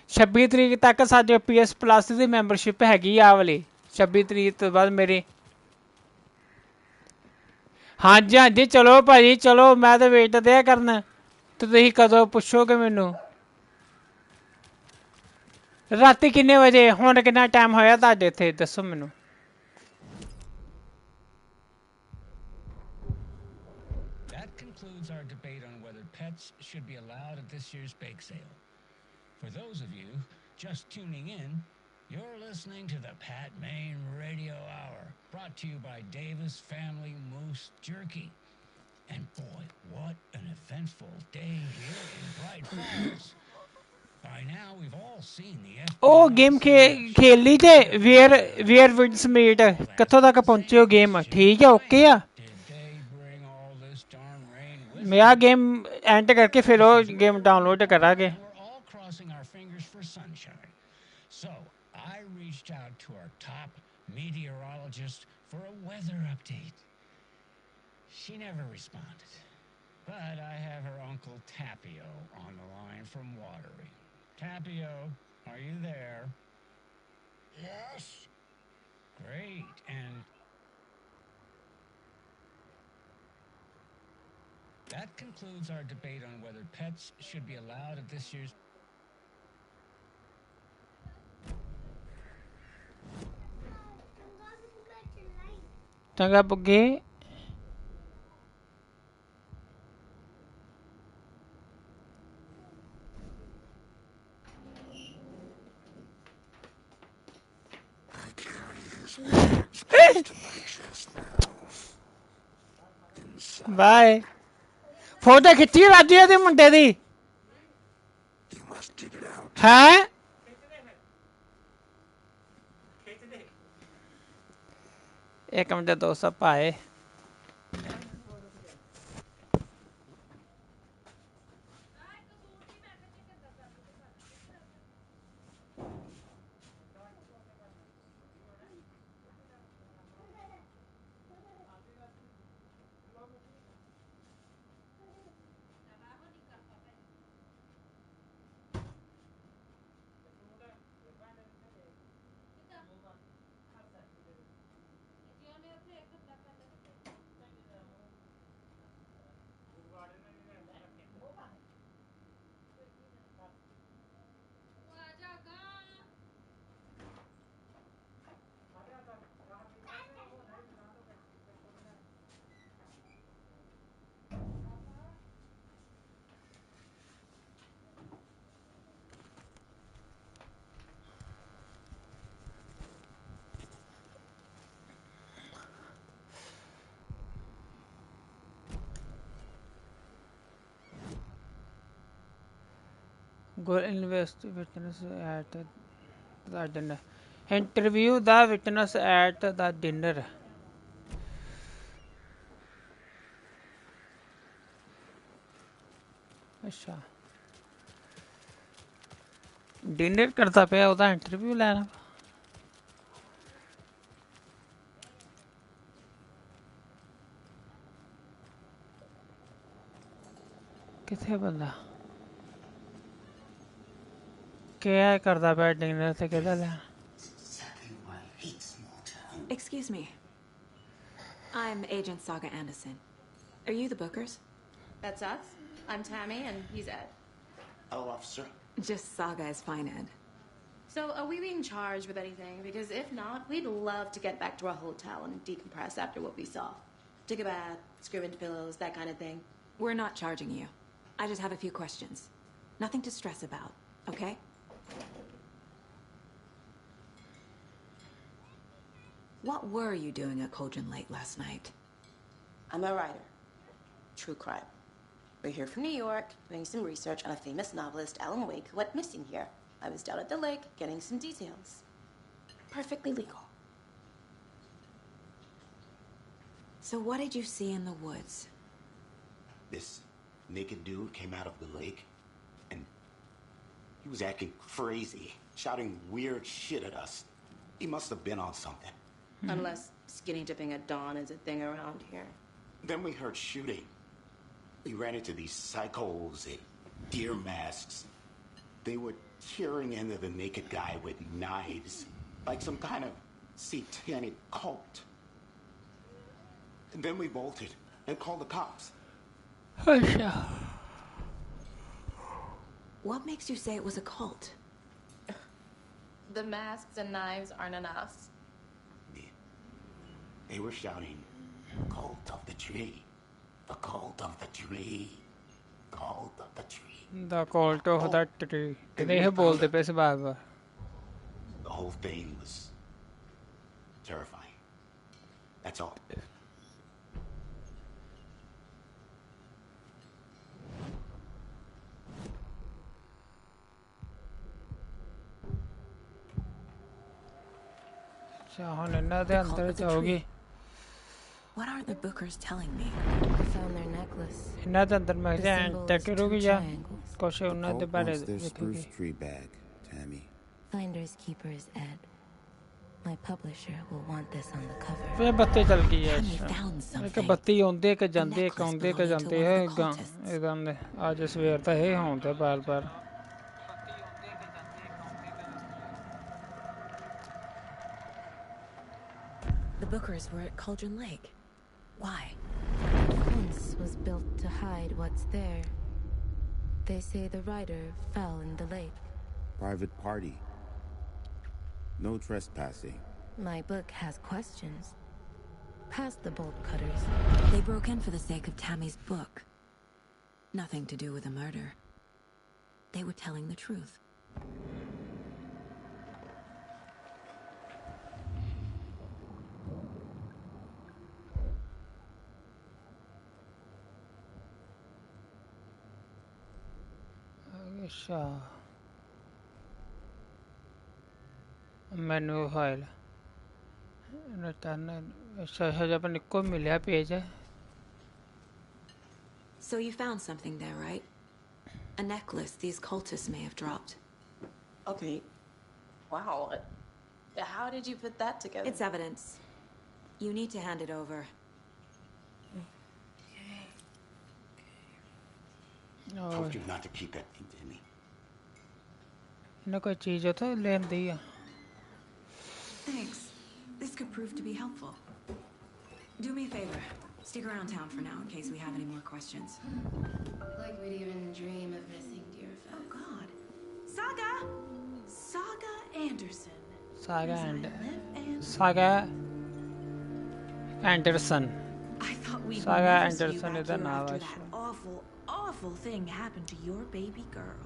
26 ਤਰੀਕ ਤੱਕ ਸਾਡੇ PS ਪਲੱਸ ਦੀ ਮੈਂਬਰਸ਼ਿਪ ਹੈਗੀ ਆ ਵਾਲੀ 26 ਤਰੀਕ ਤੋਂ ਬਾਅਦ ਮੇਰੀ ਹਾਂਜੀ ਹਾਂਜੀ ਚਲੋ ਭਾਜੀ ਚਲੋ ਮੈਂ ਤਾਂ ਵੇਟ ਤੇ ਕਰਨਾ ਤੇ ਤੁਸੀਂ ਕਦੋਂ ਪੁੱਛੋਗੇ ਮੈਨੂੰ ਰਾਤੀ ਕਿੰਨੇ ਵਜੇ ਹੁਣ ਕਿੰਨਾ ਟਾਈਮ ਹੋਇਆ ਤੁਹਾਡੇ ਇੱਥੇ ਦੱਸੋ ਮੈਨੂੰ That concludes our debate on whether pets should be allowed at this year's bake sale. For those of you just tuning in, you're listening to the Pat Main Radio Hour, brought to you by Davis Family Moose Jerky. And boy, what an eventful day here in Bright Falls. By now, we've all seen the ਉਹ game ਖੇਲ ਲਈ ਤੇ wear ਵਿਡਸ meat ਕਿੱਥੋਂ ਤੱਕ ਪਹੁੰਚੇ ਹੋ game ਠੀਕ ਹੈ ਓਕੇ ਆ ਮੈਂ ਆ ਗੇਮ ਐਂਡ ਕਰਕੇ ਫਿਰ ਉਹ ਗੇਮ ਡਾਊਨਲੋਡ ਕਰਾਂਗੇ crossing our fingers for sunshine. So I reached reached out to our top meteorologist for a weather update. She never responded. But I have her Uncle Tapio on the line from Watery. Tapio, are you there? Yes. Great, and that concludes our debate on whether pets should be allowed at this year's... चंगा बुग्गे bye photo खिच्ची राजू दे मुंडे दी हैं एक minute दोस्त पाए Go invest witness at the dinner. Interview the witness at the dinner. अच्छा dinner करता पिया ओदा इंटरव्यू लैना किथे बंदा क्या करता पिया डिनर ते केदा लैना Excuse me. I'm Agent Saga Anderson. Are you the Bookers? That's us. I'm Tammy, and he's Ed. Hello, officer. Just Saga is fine, Ed. So, are we being charged with anything? Because if not, we'd love to get back to our hotel and decompress after what we saw. Take a bath, screw into pillows, that kind of thing. We're not charging you. I just have a few questions. Nothing to stress about, okay? What were you doing at Cauldron Lake last night? I'm a writer. True crime. We're here from New York, doing some research on a famous novelist, Alan Wake, who went missing here. I was down at the lake, getting some details. Perfectly legal. So what did you see in the woods? This naked dude came out of the lake, and he was acting crazy, shouting weird shit at us. He must have been on something. Unless skinny dipping at dawn is a thing around here. Then we heard shooting. We ran into these psychos in deer masks. They were tearing into the naked guy with knives, like some kind of satanic cult. And then we bolted and called the cops. What makes you say it was a cult? The masks and knives aren't enough. They were shouting, "Cult of the tree, the cult of the tree, cult of the tree." The cult of the tree. They have बोलते पे से बार-बार. The whole thing was terrifying. That's all. What are the Bookers telling me? I found their necklace. Holds their spruce tree bag, Tammy. Finders keepers, Ed. publisher will want this on the cover. ਫੇ ਬੱਤੀ ਚੱਲ ਗਈ ਐ Tammy found ਇੱਕ something. ਬੱਤੀ ਆਉਂਦੇ ਕਿ ਜਾਂਦੇ ਇੱਕ necklace ਆਉਂਦੇ ਕਿ belonging to ਜਾਂਦੇ one of ਹੈ the cultists. ਇਦਾਂ ਦੇ ਅੱਜ ਸਵੇਰ ਤਾਂ ਇਹ ਹੋਣ ਤੇ ਬਾਰ The Bookers were at Cauldron Lake. Why? Once was built to hide what's there. They say the writer fell in the lake. Private party. No trespassing. My book has questions. Past the bolt cutters. They broke in for the sake of Tammy's book. Nothing to do with a murder. They were telling the truth. ਅੱਛਾ ਮੈਨੂੰ file return ਅੱਛਾ ਹਜੇ ਪਰ ਨਿੱਕੋ ਮਿਲਿਆ page So you found something there, right? A necklace these cultists may have dropped. Okay. Wow. How did you put that together? It's evidence. You need to hand it over. Told you not to keep that thing to me. ਇਹਨਾਂ ਕੋਈ ਚੀਜ਼ ਉਥੋਂ ਲੈਂਦੀ ਆ Thanks. This could prove to be helpful. Do me a favor. Stick around town for now in case we have any more questions. Like we'd even dream of missing dear friends. Oh, God. Saga! Saga Anderson. Saga Anderson. I thought we'd Saga never see you Anderson back is the here after name. that awful, awful thing happened to your baby girl.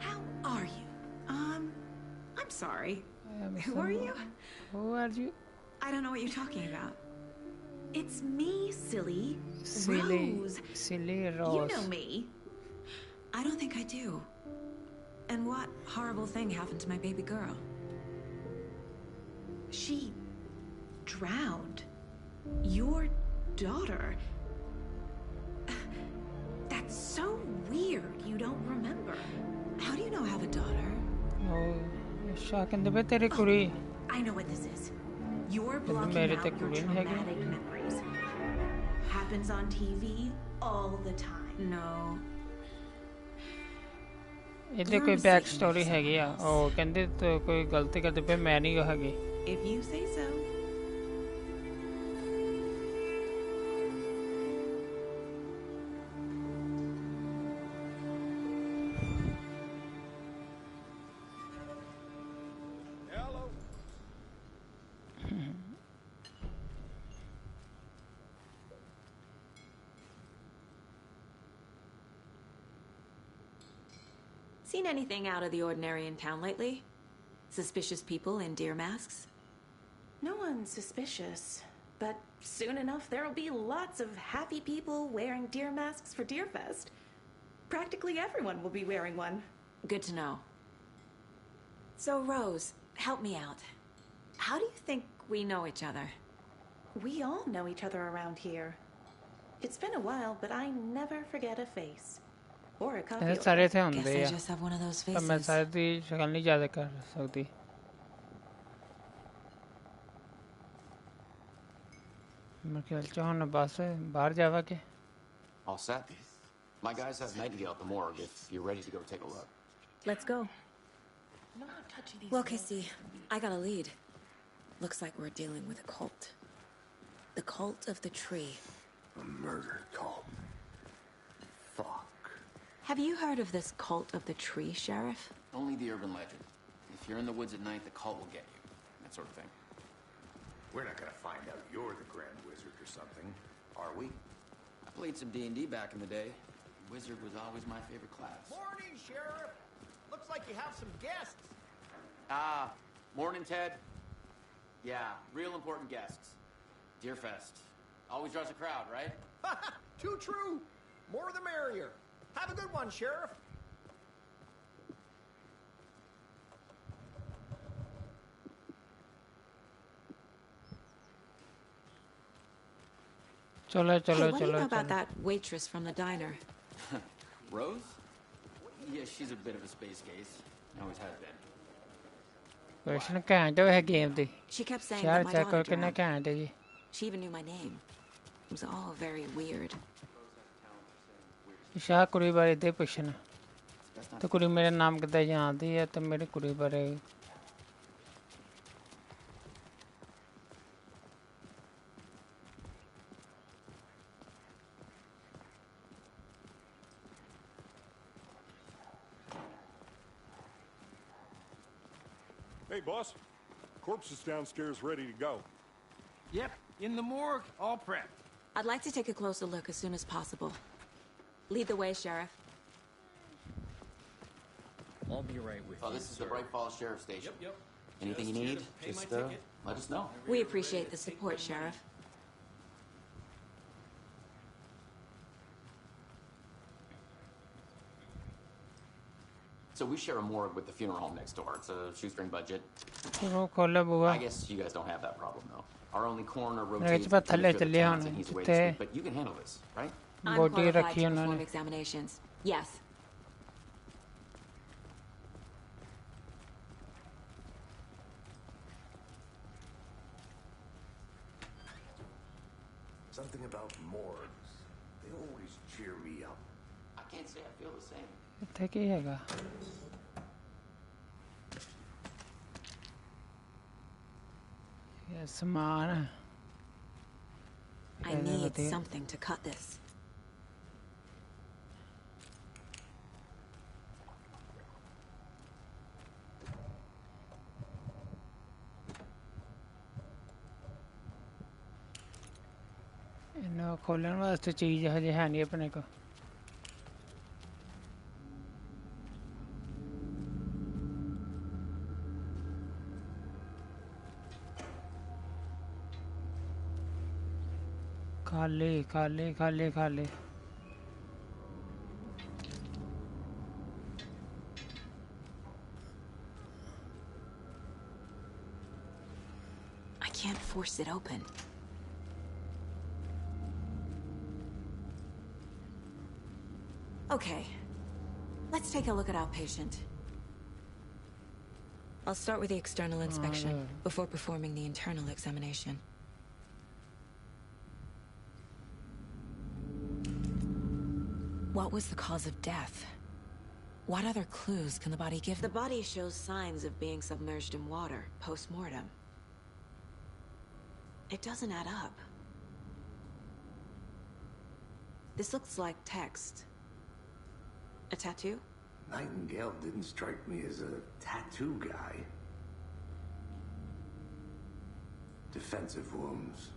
How are you? I'm sorry. Who are you? Who are you? I don't know what you're talking about. It's me, silly. Silly. Rose. Silly Rose. You know me. I don't think I do. And what horrible thing happened to my baby girl? She drowned. Your daughter. That's so weird you don't remember. How do you know I have a daughter? Oh, ਅੱਛਾ ਕਹਿੰਦੇ ਵੇ ਤੇਰੀ ਕੁੜੀ I know what this is. You're blocking ਮੇਰੇ out ਤੇ your ਕੁੜੀ ਨਹੀਂ ਹੈਗੀ traumatic memories. Happens on TV all the time. No. ਇਹਦੇ ਕੋਈ ਬੈਕ ਸਟੋਰੀ ਹੈਗੀ ਆ ਉਹ ਕਹਿੰਦੇ ਕੋਈ ਗਲਤੀ ਕਰਦੇ ਪਏ ਮੈਂ ਨਹੀਂ ਉਹ ਹੈਗੀ If you say so. Seen anything out of the ordinary in town lately? Suspicious people in deer masks? No one's suspicious. But soon enough, there'll be lots of happy people wearing deer masks for Deerfest. Practically everyone will be wearing one. Good to know. So, Rose, help me out. How do you think we know each other? We all know each other around here. It's been a while, but I never forget a face. Or a copy ਇਹ of ਸਾਰੇ it. ਇੱਥੇ ਹੁੰਦੇ Guess I ਆ just have one of those ਪਰ ਮੈਂ faces. ਸਾਰੇ ਦੀ ਸ਼ਕਲ ਨਹੀਂ ਯਾਦ ਕਰ ਸਕਦੀ ਮੈਂ ਖਿਆਲ ਚ ਹੁਣ ਬਸ ਬਾਹਰ ਜਾਵਾਂਗੇ All set? My guys have Nightingale at the morgue if you're ready to go take a look. Let's go. Well, Casey, I got a lead. Looks like we're dealing with a cult. The cult of the tree. A murder cult. Fuck. Have you heard of this cult of the tree, Sheriff? Only the urban legend. If you're in the woods at night, the cult will get you. That sort of thing. We're not gonna find out you're the Grand Wizard or something, are we? I played some D&D back in the day. Wizard was always my favorite class. Morning, Sheriff. Looks like you have some guests. Ah, morning, Ted. Yeah, real important guests. Deerfest. Always draws a crowd, right? Too true. More the merrier. Have a good one, Sheriff. ਚਲੋ Hey, ਚਲੋ what do you ਚਲੋ know about ਚਲੋ that waitress from the diner? Rose? Yeah, she's a bit of a space case. Always has been. Question ਘੈਂਟ ਹੋਇਆ game the She kept saying ਸ਼ਹਿਰ that my check daughter ਕਰੋ ਕਿੰਨਾ drowned. ਘੈਂਟ ਹੈ ਜੀ She even knew my name. It was all very weird. ਸ਼ਾਹ ਕੁੜੀ ਬਾਰੇ ਦੇ ਪੁੱਛਣਾ ਤੇ ਕੁੜੀ ਮੇਰਾ ਨਾਮ ਕਿੱਦਾਂ ਜਾਣਦੀ ਹੈ ਤੇ ਮੇਰੀ ਕੁੜੀ ਬਾਰੇ Hey, boss. Corpse is downstairs ready to go. Yep, in the morgue, all prepped. I'd like to take a closer look as soon as possible. Lead the way, Sheriff. I'll be right with you. Oh, this is the Bright Falls Sheriff Station. Yep. Anything you need, just let us know. We appreciate the support, Sheriff. So we share a morgue with the funeral home next door. It's a shoestring budget. ਉਹ ਖੋਲ੍ਹੋ ਬੂਆ I guess you guys don't have that problem, though. Our only coroner ਮੇਰੇ rotates ਚ ਥੱਲੇ between the ਚੱਲੇ towns ਹੁਣ and he's away ਜਿੱਥੇ this week, but you can handle this, right? I'm body qualified ਰੱਖੀ to ਉਹਨਾਂ perform ਨੇ examinations. Yes. Something about morgues. They always cheer me up. I can't say I feel the same. ਇੱਥੇ ਕੀ ਹੈਗਾ ਇਹ ਸਮਾਨ I need something to cut this. ਇਹਨੂੰ ਖੋਲਣ ਵਾਸਤੇ ਚੀਜ਼ ਹਜੇ ਹੈ ਨਹੀਂ ਆਪਣੇ ਕੋਲ ਖਾਲੀ ਖਾਲੀ ਖਾਲੀ ਖਾਲੀ I can't force it open. Okay, let's take a look at our patient. I'll start with the external inspection before performing the internal examination. What was the cause of death? What other clues can the body give? The body shows signs of being submerged in water post-mortem. It doesn't add up. This looks like text. A tattoo? Nightingale didn't strike me as a tattoo guy. Defensive wounds.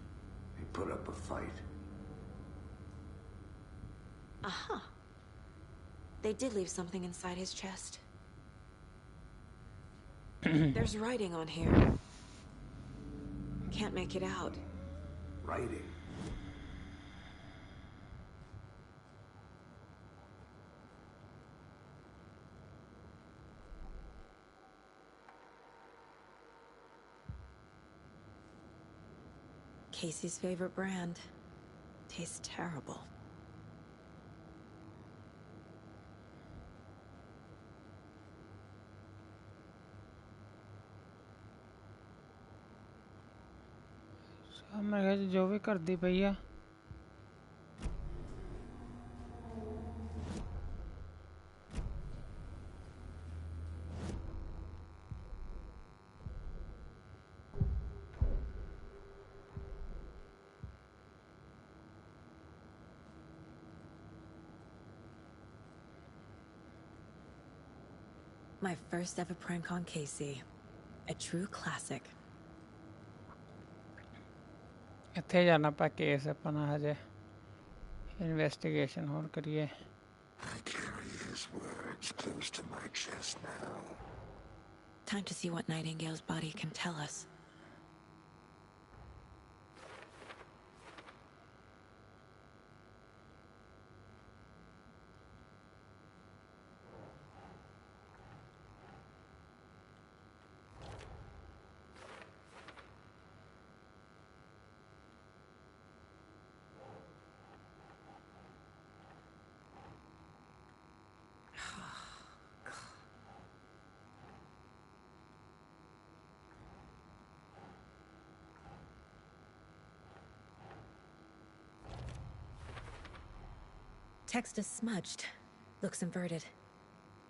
He put up a fight. Aha. They did leave something inside his chest. There's writing on here. Can't make it out. Writing? Casey's favorite brand. Tastes terrible. ਮੈਂ ਕਿਹਾ ਜੋ ਵੀ ਕਰਦੀ ਪਈ ਆ My first ever prank on Casey. A true classic. ਇੱਥੇ ਜਾਣਾ ਆਪਾਂ case ਆਪਣਾ ਹਜੇ ਇਨਵੈਸਟੀਗੇਸ਼ਨ ਹੋਰ ਕਰੀਏ I carry his words close to my chest now. Time to see what Nightingale's body can tell us. text is smudged. Looks inverted.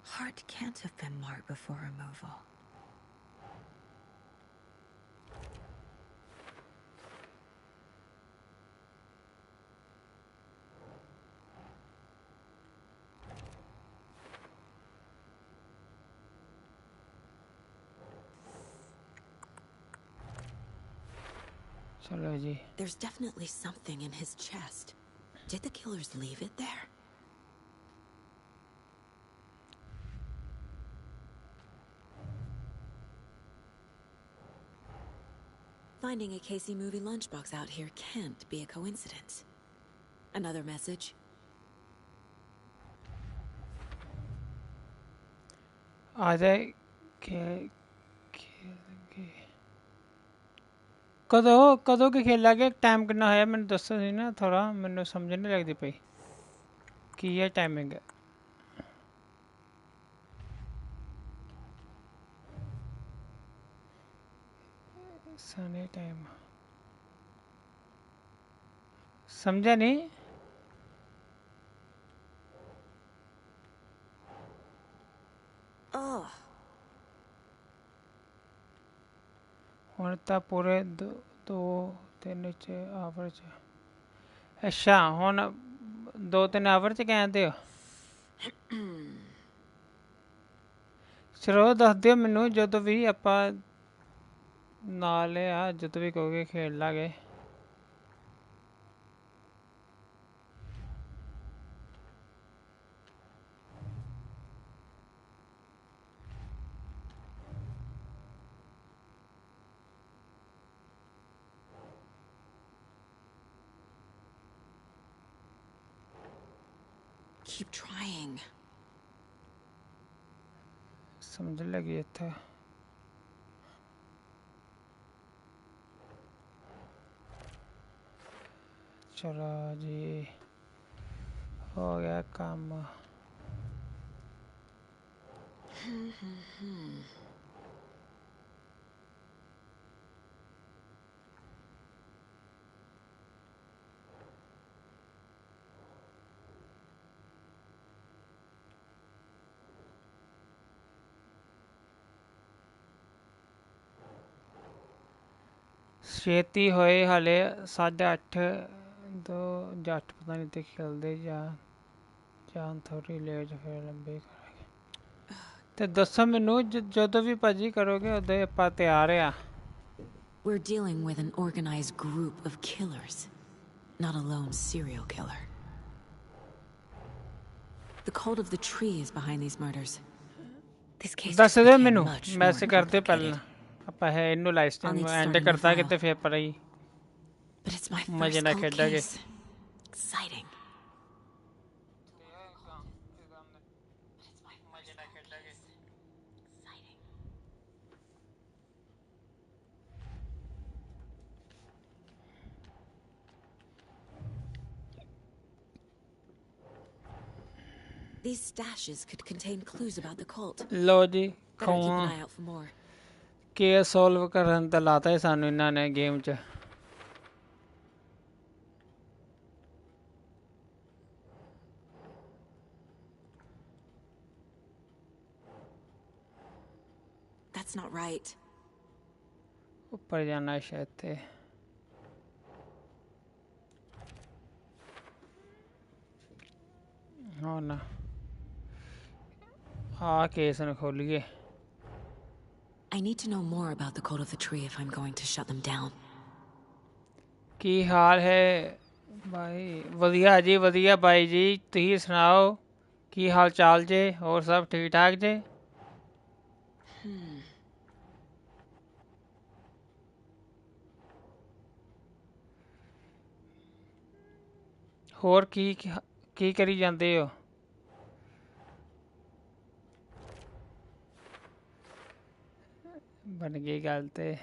Heart can't have been marked before removal. चलो जी. There's definitely something in his chest. Did the killers leave it there? Finding a Casey movie lunchbox out here can't be a coincidence. Another message. आ जाए के कदों कदों के खेला के time कितना है मैंने दसो सी ना थोड़ा मैंने समझ नहीं लगती पई की ये टाइमिंग है सने टाइम समझा नहीं Oh. ਹੁਣ ਤਾਂ ਪੂਰੇ 2-3 ਆਵਰ ਚ ਅੱਛਾ ਹੁਣ 2-3 ਆਵਰ ਚ ਕਹਿੰਦੇ ਹੋ ਚਲੋ ਦੱਸ ਦਿਓ ਮੈਨੂੰ ਜਦੋਂ ਵੀ ਆਪਾਂ ਨਾਲ ਆ ਜਦੋਂ ਵੀ ਕਹੋਗੇ ਖੇਡ ਲਾਂਗੇ Keep trying. समझ लगी इत्थे चलो जी हो गया काम ਛੇਤੀ ਹੋਏ ਹਾਲੇ 8:30 ਦੋ ਜੱਟ ਪਤਾ ਨਹੀਂ ਤੇ ਖੇਲਦੇ ਜਾਂ ਥੋੜੀ ਲੇਟ ਫਿਰ ਲੰਬੇ ਕਰਾਂਗੇ ਤੇ ਦੱਸੋ ਮੈਨੂੰ ਜਦੋਂ ਵੀ ਭਾਜੀ ਕਰੋਗੇ ਉਦੋਂ ਆਪਾਂ ਤਿਆਰ ਆ We're dealing with an organized group of killers, not a lone serial killer. The cult of the tree is behind these murders. This case ਦੱਸ just ਦਿਓ became ਮੈਨੂੰ much more ਮੈਸੇਜ ਕਰਦੇ ਪਹਿਲਾਂ complicated. ਆਪਾਂ ਹੈ ਇਹਨੂੰ live I'll need stream to and start a new ਕਰਦਾ file. ਕਿਤੇ ਫਿਰ ਪਰ ਹੀ But it's my ਮਜ਼ੇ first ਨਾਲ cold ਖੇਡਾਂਗੇ case. Exciting. These stashes could contain clues about the cult. ਲਓ ਜੀ Better keep an eye out for more. Case solve ਕਰਨ ਤੇ ਲਾਤਾ ਹੈ ਸਾਨੂੰ ਇਹਨਾਂ ਨੇ ਗੇਮ 'ਚ That's not right. ਉੱਪਰ ਜਾਣਾ ਸ਼ਾਇਦ ਤੇ ਹੁਣ ਆ ਕੇਸ ਨੂੰ ਖੋਲੀਏ I need to know more about the code of the tree if I'm going to shut them down. ਕੀ ਹਾਲ ਹੈ ਭਾਈ ਵਧੀਆ ਜੀ ਵਧੀਆ ਬਾਈ ਜੀ ਤੁਸੀਂ ਸੁਣਾਓ ਕੀ ਹਾਲ ਚਾਲ ਜੇ ਹੋਰ ਸਭ ਠੀਕ ਠਾਕ ਜੇ ਹੋਰ ਕੀ ਕਰੀ ਜਾਂਦੇ ਹੋ ਬਣ ਗਈ ਗੱਲ ਤੇ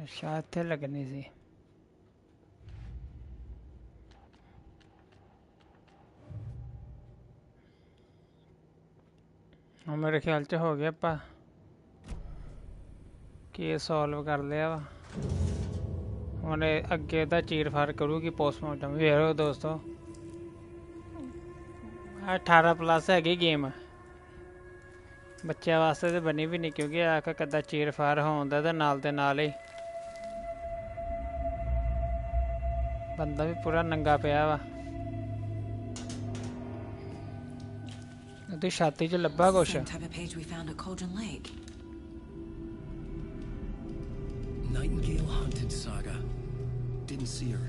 ਅੱਛਾ ਇੱਥੇ ਲੱਗਣੀ ਸੀ। ਹੁਣ ਮੇਰੇ ਖਿਆਲ ਚ ਹੋ ਗਿਆ ਆਪਾਂ ਕੇਸ ਸੋਲਵ ਕਰ ਲਿਆ ਵਾ। ਹੁਣ ਅੱਗੇ ਦਾ ਚੀਰ ਫਾੜ ਕਰੂਗੀ ਪੋਸਟਮਾਰਟਮ। ਵੇਖੋ ਦੋਸਤੋ 18+ ਹੈਗੀ ਗੇਮ, ਬੱਚਿਆਂ ਵਾਸਤੇ ਤਾਂ ਬਣੀ ਵੀ ਨਹੀਂ ਕਿਉਂਕਿ ਆ ਕੇ ਕਿੱਦਾਂ ਚੀਰ ਫਾੜ ਹੋਣ ਦਾ ਤੇ ਨਾਲ ਦੇ ਨਾਲ ਹੀ ਬੰਦਾ ਵੀ ਪੂਰਾ ਨੰਗਾ ਪਿਆ ਵਾ। ਉਹਦੀ ਛਾਤੀ 'ਚ ਲੱਭਾ ਕੁਛ। Nightingale hunted Saga. Didn't see her.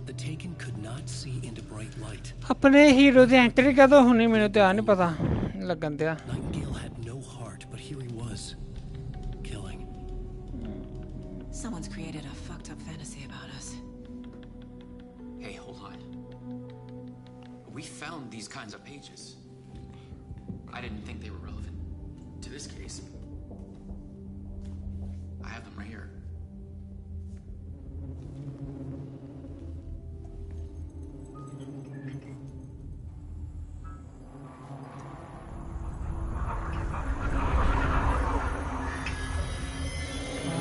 The Taken could not see into bright light. ਆਪਣੇ ਹੀਰੋ ਦੀ ਐਂਟਰੀ ਕਦੋਂ ਹੋਣੀ ਮੈਨੂੰ ਤਾਂ ਨਹੀਂ ਪਤਾ ਲੱਗਣ ਦਿਆ। Nightingale had no heart, but here he was, killing. Someone's created a fucked up fantasy about us. Hey, hold on. We found these kinds of pages. I didn't think they were relevant to this case. I have them right here.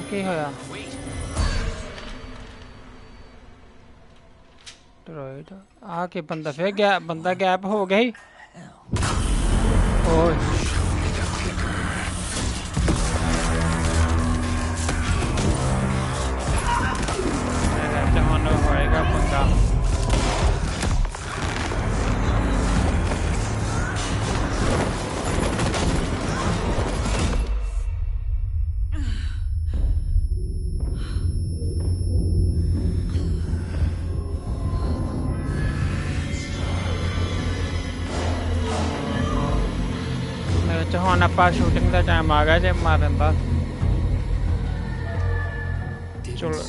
ਕੀ ਹੋਇਆ? Right ਆ ਕੇ ਬੰਦਾ ਫੇਰ ਗਿਆ, ਬੰਦਾ gap ਹੋ ਗਿਆ ਸੀ। ਓਏ ਹੁਣ ਹੋਏਗਾ ਪੰਗਾ। ਹੁਣ ਆਪਾਂ ਸ਼ੂਟਿੰਗ ਦਾ ਟਾਈਮ ਆ ਗਿਆ ਜੇ ਮਾਰਨ ਦਾ। ਚਲੋ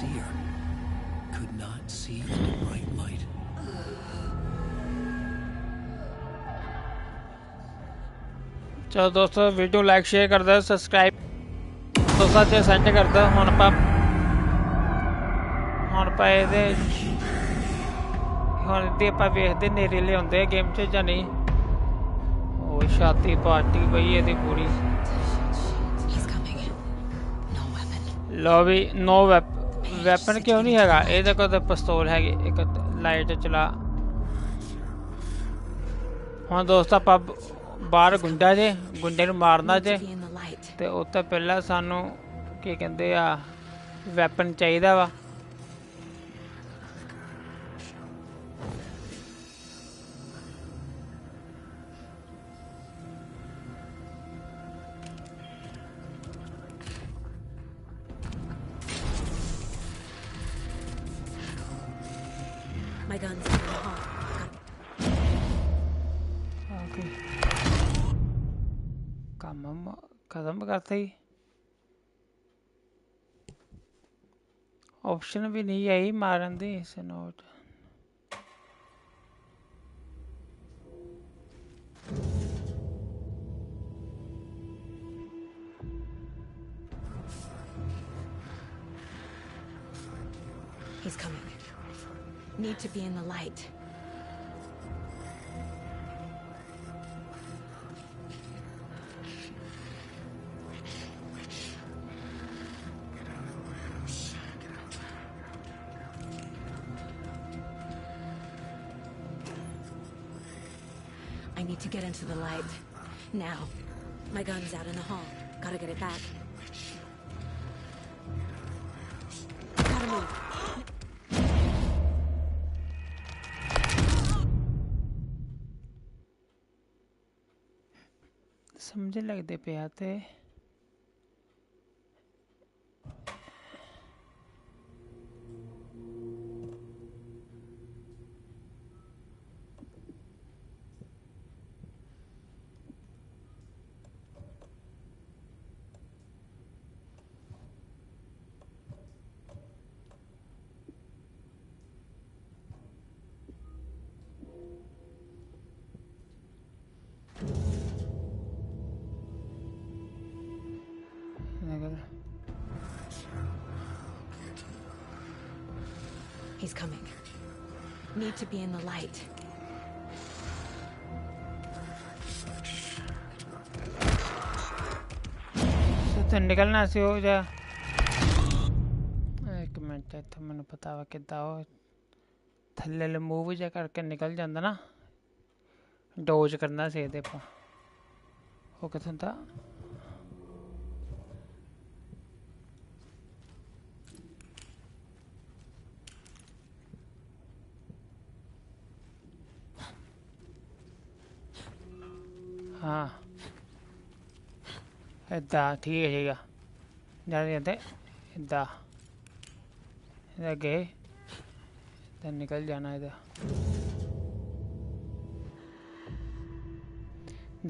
ਚਲੋ ਦੋਸਤੋ ਵੀਡੀਓ ਲਾਈਕ ਸ਼ੇਅਰ ਕਰ ਦਿਓ, ਸਬਸਕ੍ਰਾਈਬ ਦੋਸਤਾਂ 'ਚ ਸੈਂਡ ਕਰ ਦਿਓ। ਹੁਣ ਆਪਾਂ ਇਹਦੇ ਹੁਣ ਇਹਦੀ ਆਪਾਂ ਵੇਖਦੇ ਨੇਰੇ ਲਿਆਉਂਦੇ ਗੇਮ 'ਚ ਜਾਂ ਨਹੀਂ। ਉਹ ਛਾਤੀ ਪਾਰਟੀ ਪਈ ਇਹਦੀ ਪੂਰੀ। ਲੋ ਵੀ ਨੋ ਵੈਪਨ ਕਿਉਂ ਨਹੀਂ ਹੈਗਾ ਇਹਦੇ ਕੋਲ ਤਾਂ ਪਿਸਤੌਲ ਹੈਗੀ ਇੱਕ। ਲਾਈਟ ਚਲਾ। ਹੁਣ ਦੋਸਤ ਆਪਾਂ ਬਾਹਰ ਗੁੰਡਾ ਜੇ ਗੁੰਡੇ ਨੂੰ ਮਾਰਨਾ ਜੇ ਤੇ ਉਹ ਤੋਂ ਪਹਿਲਾਂ ਸਾਨੂੰ ਕੀ ਕਹਿੰਦੇ ਆ ਵੈਪਨ ਚਾਹੀਦਾ ਵਾ। My gun's in the hall. Okay. ਕੰਮ ਖਤਮ ਕਰਤਾ ਹੀ। ਆਪਸ਼ਨ ਵੀ ਨਹੀਂ ਆਈ ਮਾਰਨ ਦੀ ਇਸ note. He's coming. Need to be in the light. I need to get into the light. Now. My gun's out in the hall. Gotta get it back. Gotta move. ਸਮਝ ਲੱਗਦੇ ਪਿਆ ਤੇ He's coming. Need to be in the light. तो निकलना से हो जा एक मिनट तो मैंने पता वा किदा हो थल्ले मूव जा करके निकल जांदा ना डोज करना से देखो वो किथों था हाँ इदा ठीक है ज़्यादा जाते इदा इधर गए इधर निकल जाना इधर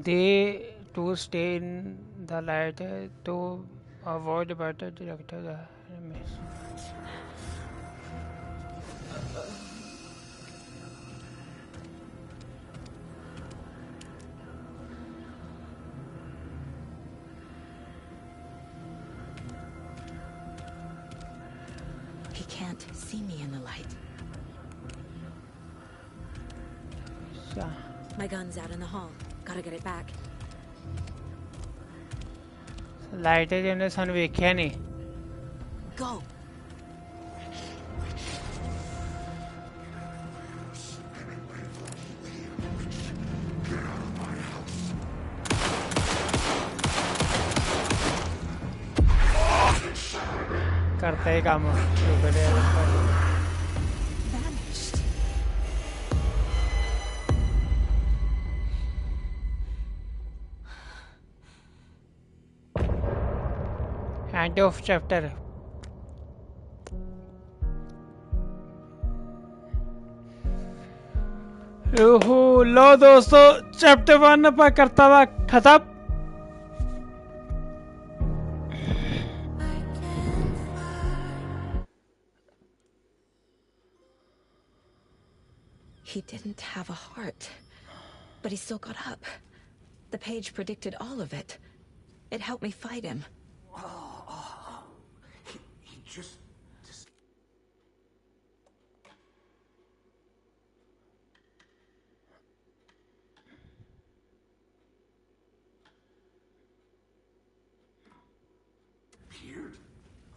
they to stay in the light to avoid better director the enemies. He can't see me in the light. My gun's out in the hall. Gotta get it back. Light is in the sun वेख्या नहीं. Go. करता है काम Vanished. End of chapter. ओहो लो दोस्तों chapter 1 पर करता हुआ खत्म. He didn't have a heart, but he still got up. The page predicted all of it. It helped me fight him. He just... disappeared?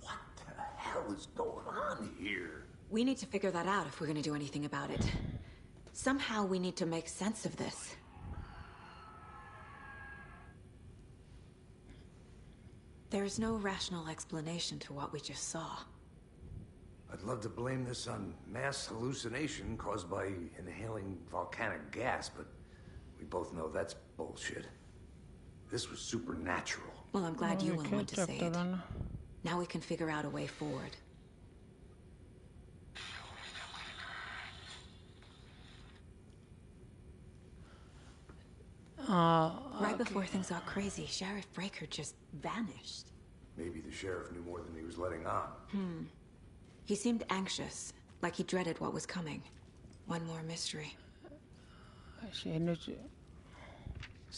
What the hell is going on here? We need to figure that out if we're going to do anything about it. Somehow we need to make sense of this. There's no rational explanation to what we just saw. I'd love to blame this on mass hallucination caused by inhaling volcanic gas, but we both know that's bullshit. This was supernatural. Well, I'm glad you will want to say it. Now we can figure out a way forward. Right before things got crazy, Sheriff Breaker just vanished. Maybe the sheriff knew more than he was letting on. He seemed anxious, like he dreaded what was coming. One more mystery.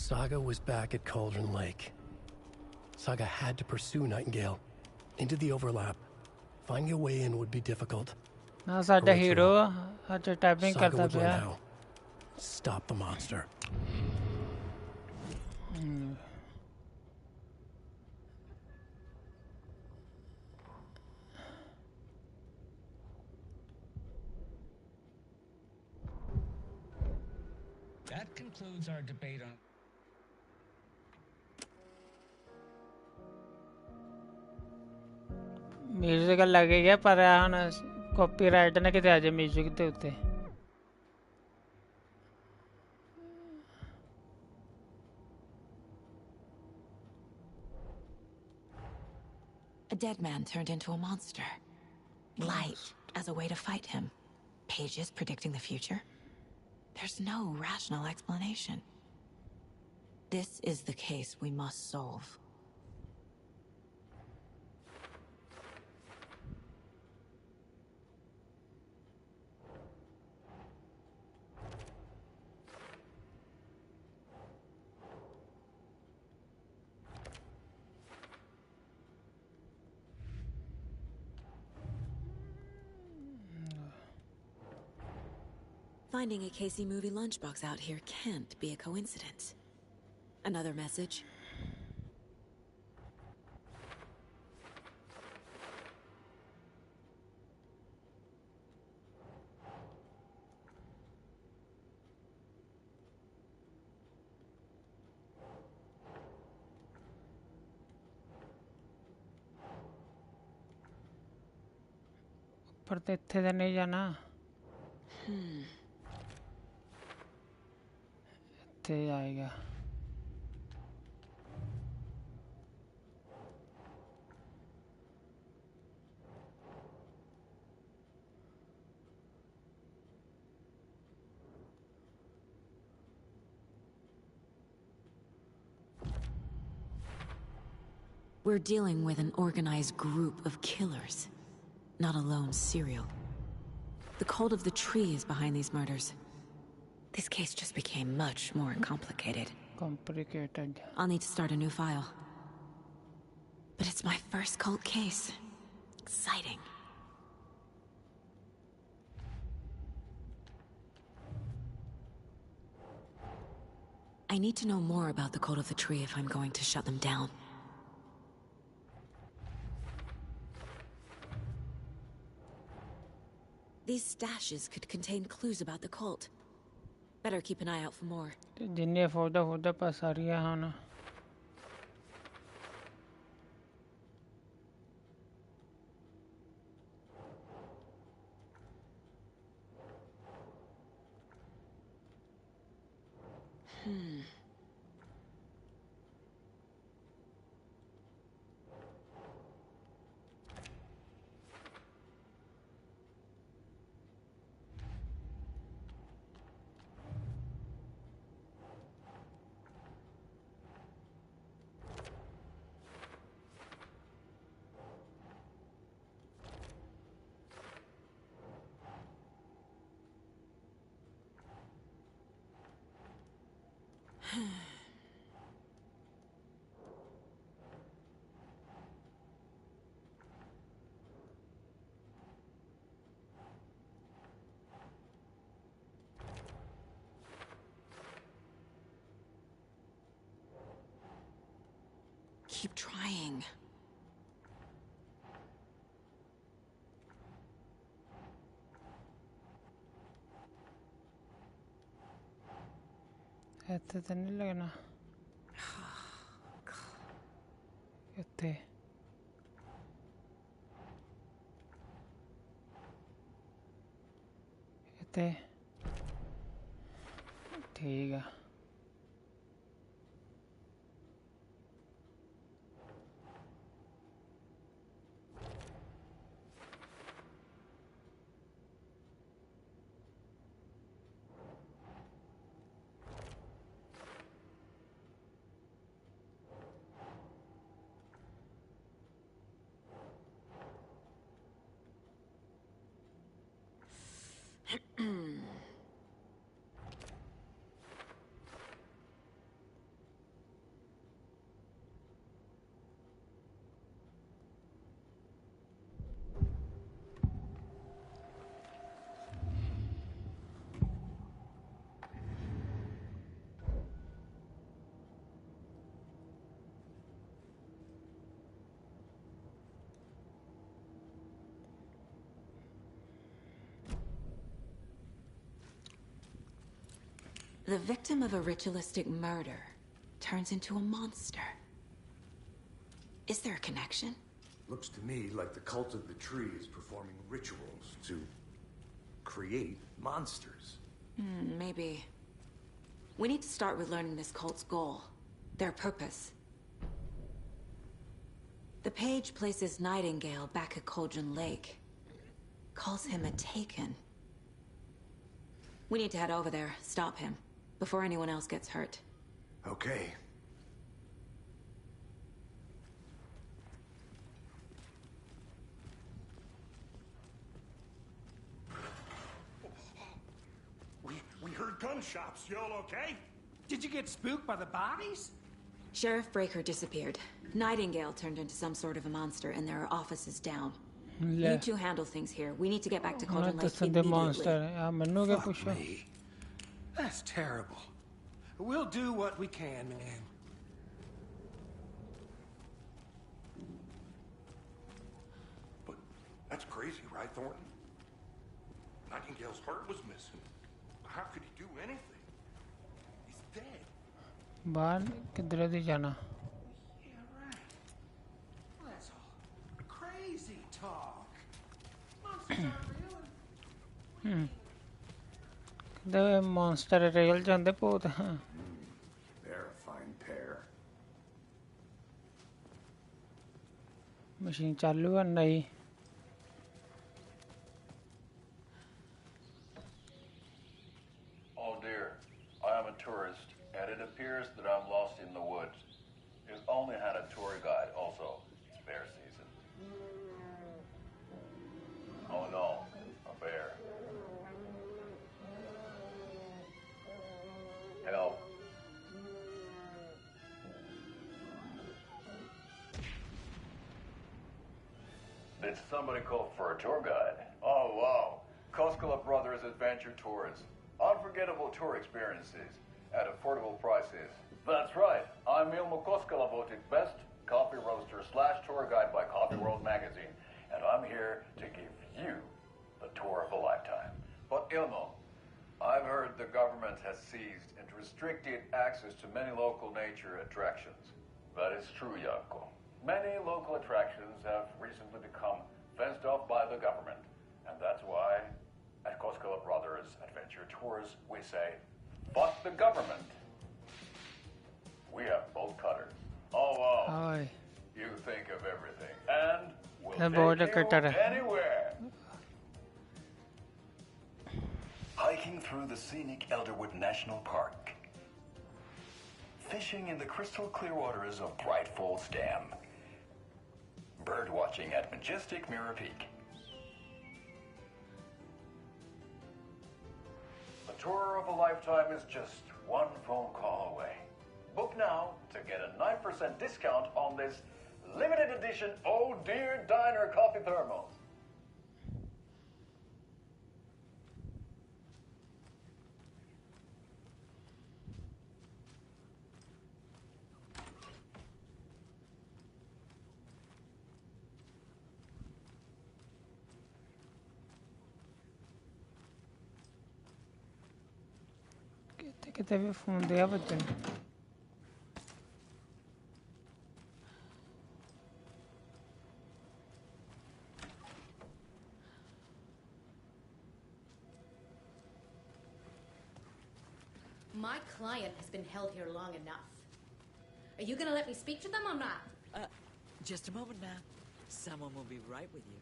Saga was back at Cauldron Lake. Saga had to pursue Nightingale into the overlap. Finding a way in would be difficult. साडा hero अच्छा typing Saga करता would learn पिया. how. Stop the monster. That concludes our debate on... music लगेगा पर ਹੁਣ copyright ਨਾ ਕਿਤੇ ਆ ਜਾਏ म्यूजिक ਦੇ ਉੱਤੇ. A dead man turned into a monster. Light as a way to fight him. Pages predicting the future. There's no rational explanation. This is the case we must solve. Finding a Casey movie lunchbox out here can't be a coincidence. Another message? पर तो इत्थे तो नहीं जाना इत्थे आएगा We're dealing with an organized group of killers, not a lone serial. The cult of the tree is behind these murders. This case just became much more complicated. Complicated. I'll need to start a new file. But it's my first cult case. Exciting. I need to know more about the cult of the tree if I'm going to shut them down. These stashes could contain clues about the cult. Better keep an eye out for more. जिन्ने photo पास आ रही है हाँ ना Keep trying. ਇੱਥੇ ਤਾਂ ਨਹੀਂ ਲੱਗਣਾ ਇੱਥੇ ਇੱਥੇ ਠੀਕ ਆ The victim of a ritualistic murder turns into a monster. Is there a connection? Looks to me like the cult of the tree is performing rituals to create monsters. Maybe. We need to start with learning this cult's goal, their purpose. The page places Nightingale back at Cauldron Lake. Calls him a taken. We need to head over there, stop him, before anyone else gets hurt. Okay. We heard gunshots. Y'all okay? Did you get spooked by the bodies? Sheriff Breaker disappeared. Nightingale turned into some sort of a monster, and there are offices down. You two handle things here. We need to get back to ਉਹਨਾਂ Cauldron Lake ਦੱਸਣ ਦੇ monster immediately. ਆ ਮੈਨੂੰ ਕੀ Fuck ਪੁੱਛੋ me. That's terrible. We'll do what we can, man. But that's crazy, right, Thornton? Nightingale's heart was missing. How could he do anything? He's dead. ਬਾਹਰ ਕਿੱਧਰ ਦੀ ਜਾਣਾ Yeah, right. Well, that's all crazy talk. Monsters aren't real. ਕਹਿੰਦੇ monster rail ਜਾਂਦੇ ਭੂਤ They're a fine pair. Machine ਚਾਲੂ ਆ ਨਹੀਂ Oh dear, I am a tourist, and it appears that I'm lost in the woods. You've only had a tour guide also. It's bear season. Oh no, a bear. Help. Did somebody call for a tour guide? Oh wow, Koskela Brothers Adventure Tours. Unforgettable tour experiences at affordable prices. That's right. I'm Ilmo Koskela, voted best coffee roaster / tour guide by Coffee World magazine, and I'm here to give you the tour of a lifetime. But Ilmo, I've heard the government has seized and restricted access to many local nature attractions. That is true, Yanko. Many local attractions have recently become fenced off by the government, and that's why at Koskela Brothers Adventure Tours we say, fuck the government. We have bolt cutters. Oh wow. Aye. You think of everything, and we'll The border take you cutter. anywhere. Hiking through the scenic Elderwood National Park. Fishing in the crystal clear waters of Bright Falls Dam. Bird watching at majestic Mirror Peak. The tour of a lifetime is just one phone call away. Book now to get a 9% discount on this limited edition Oh Dear Diner coffee thermos. ਕਿਤੇ ਵੀ phone ਦੇ ਆ ਬੱਚੇ ਨੂੰ My client has been held here long enough. Are you gonna let me speak to them or not? Just a moment, ma'am. Someone will be right with you.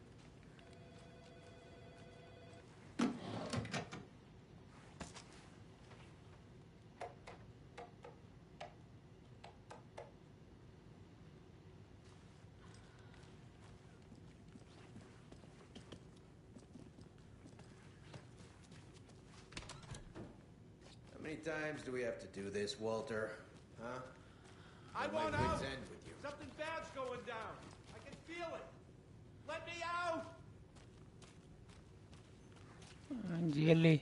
How many times do we have to do this, Walter? Huh? I At my want wit's out. end with you. Something bad's going down. I can feel it. Let me out. ਜੇਲੀ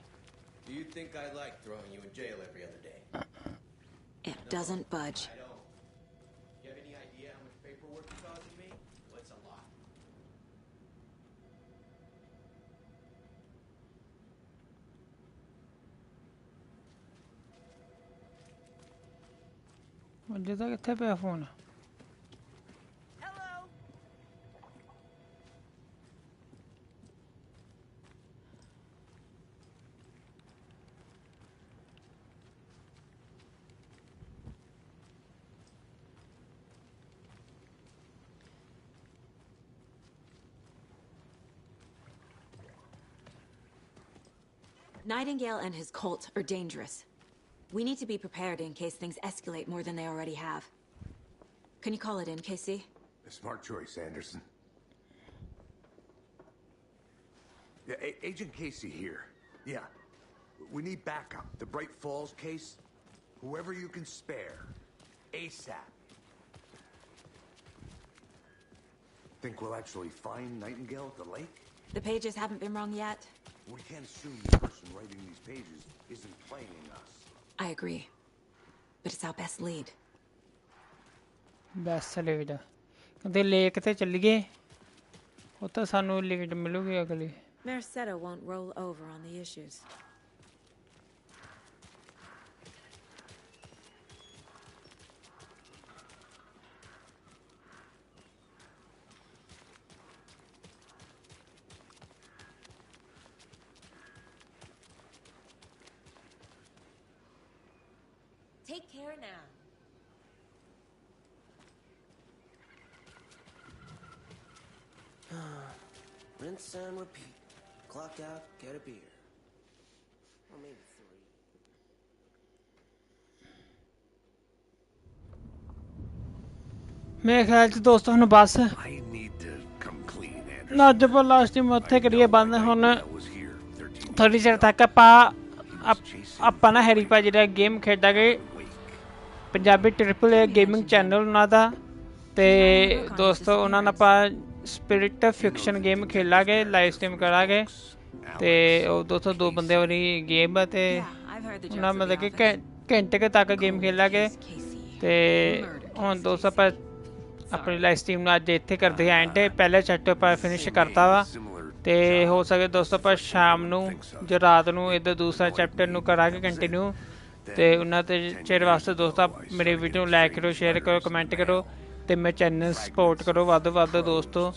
Do you think I like throwing you in jail every other day? It doesn't budge. I don't. You have any idea how much paperwork you're causing me? Well, it's a lot. ਮੁੰਡੇ ਦਾ ਕਿੱਥੇ ਪਿਆ phone Nightingale and his cult are dangerous. We need to be prepared in case things escalate more than they already have. Can you call it in, KC? A smart choice, Anderson. Yeah, Agent Casey here. Yeah. We need backup. The Bright Falls case. Whoever you can spare. ASAP. Think we'll actually find Nightingale at the lake? The pages haven't been wrong yet. We can't assume the person writing these pages isn't playing us. I agree. But it's our best lead. Best lead. ਕਹਿੰਦੇ lake ਤੇ ਚੱਲੀਏ ਉਹ ਤਾਂ ਸਾਨੂੰ lead ਮਿਲੂਗੀ ਅਗਲੀ Merced won't roll over on the issues. Take care now. Rinse and repeat. Clock out, get a beer. Or maybe 3. ਮੇਰੇ ਖਿਆਲ 'ਚ ਦੋਸਤੋ ਹੁਣ ਬਸ ਨਾ ਅੱਜ ਆਪਾਂ ਲਾਸਟ ਟਾਈਮ ਉੱਥੇ ਕਰੀਏ ਬੰਦ ਹੁਣ ਥੋੜੀ ਚਿਰ ਤੱਕ ਆਪਾਂ ਨਾ ਹੈਰੀ ਭਾਜੀ ਦਾ ਗੇਮ ਖੇਡਾਂਗੇ Punjabi triple A gaming channel ਉਹਨਾਂ ਦਾ ਤੇ ਦੋਸਤੋ ਉਹਨਾਂ ਨਾਲ ਆਪਾਂ ਸਪਿਰਿਟ ਫਿਕਸ਼ਨ ਗੇਮ ਖੇਲਾਂਗੇ ਲਾਈਵ ਸਟ੍ਰੀਮ ਕਰਾਂਗੇ ਤੇ ਉਹ ਦੋਸਤੋ 2 ਬੰਦੇ ਵਾਲੀ ਗੇਮ ਹੈ ਤੇ ਉਹਨਾਂ ਮਤਲਬ ਕਿ ਘੰਟੇ ਕੁ ਤੱਕ ਗੇਮ ਖੇਲਾਂਗੇ ਤੇ ਹੁਣ ਦੋਸਤੋ ਆਪਾਂ ਆਪਣੀ ਲਾਈਵ ਸਟ੍ਰੀਮ ਨੂੰ ਅੱਜ ਇੱਥੇ ਕਰਦੇ ਹਾਂ ਐਂਡ ਪਹਿਲੇ ਚੈਪਟਰ ਆਪਾਂ ਫਿਨਿਸ਼ ਕਰਤਾ ਵਾ ਤੇ ਹੋ ਸਕੇ ਦੋਸਤੋ ਆਪਾਂ ਸ਼ਾਮ ਨੂੰ ਜਾਂ ਰਾਤ ਨੂੰ ਇੱਧਰ ਦੂਸਰਾ ਚੈਪਟਰ ਨੂੰ ਕਰਾਂਗੇ ਕੰਟੀਨਿਊ ਤੇ ਉਹਨਾਂ ਤੇ ਚਿਰ ਵਾਸਤੇ ਦੋਸਤੋ ਮੇਰੇ ਵੀਡੀਓ ਨੂੰ ਲਾਈਕ ਕਰੋ ਸ਼ੇਅਰ ਕਰੋ ਕਮੈਂਟ ਕਰੋ ਤੇ ਮੇਰੇ ਚੈਨਲ ਸਪੋਰਟ ਕਰੋ ਵੱਧ ਵੱਧ ਦੋਸਤੋ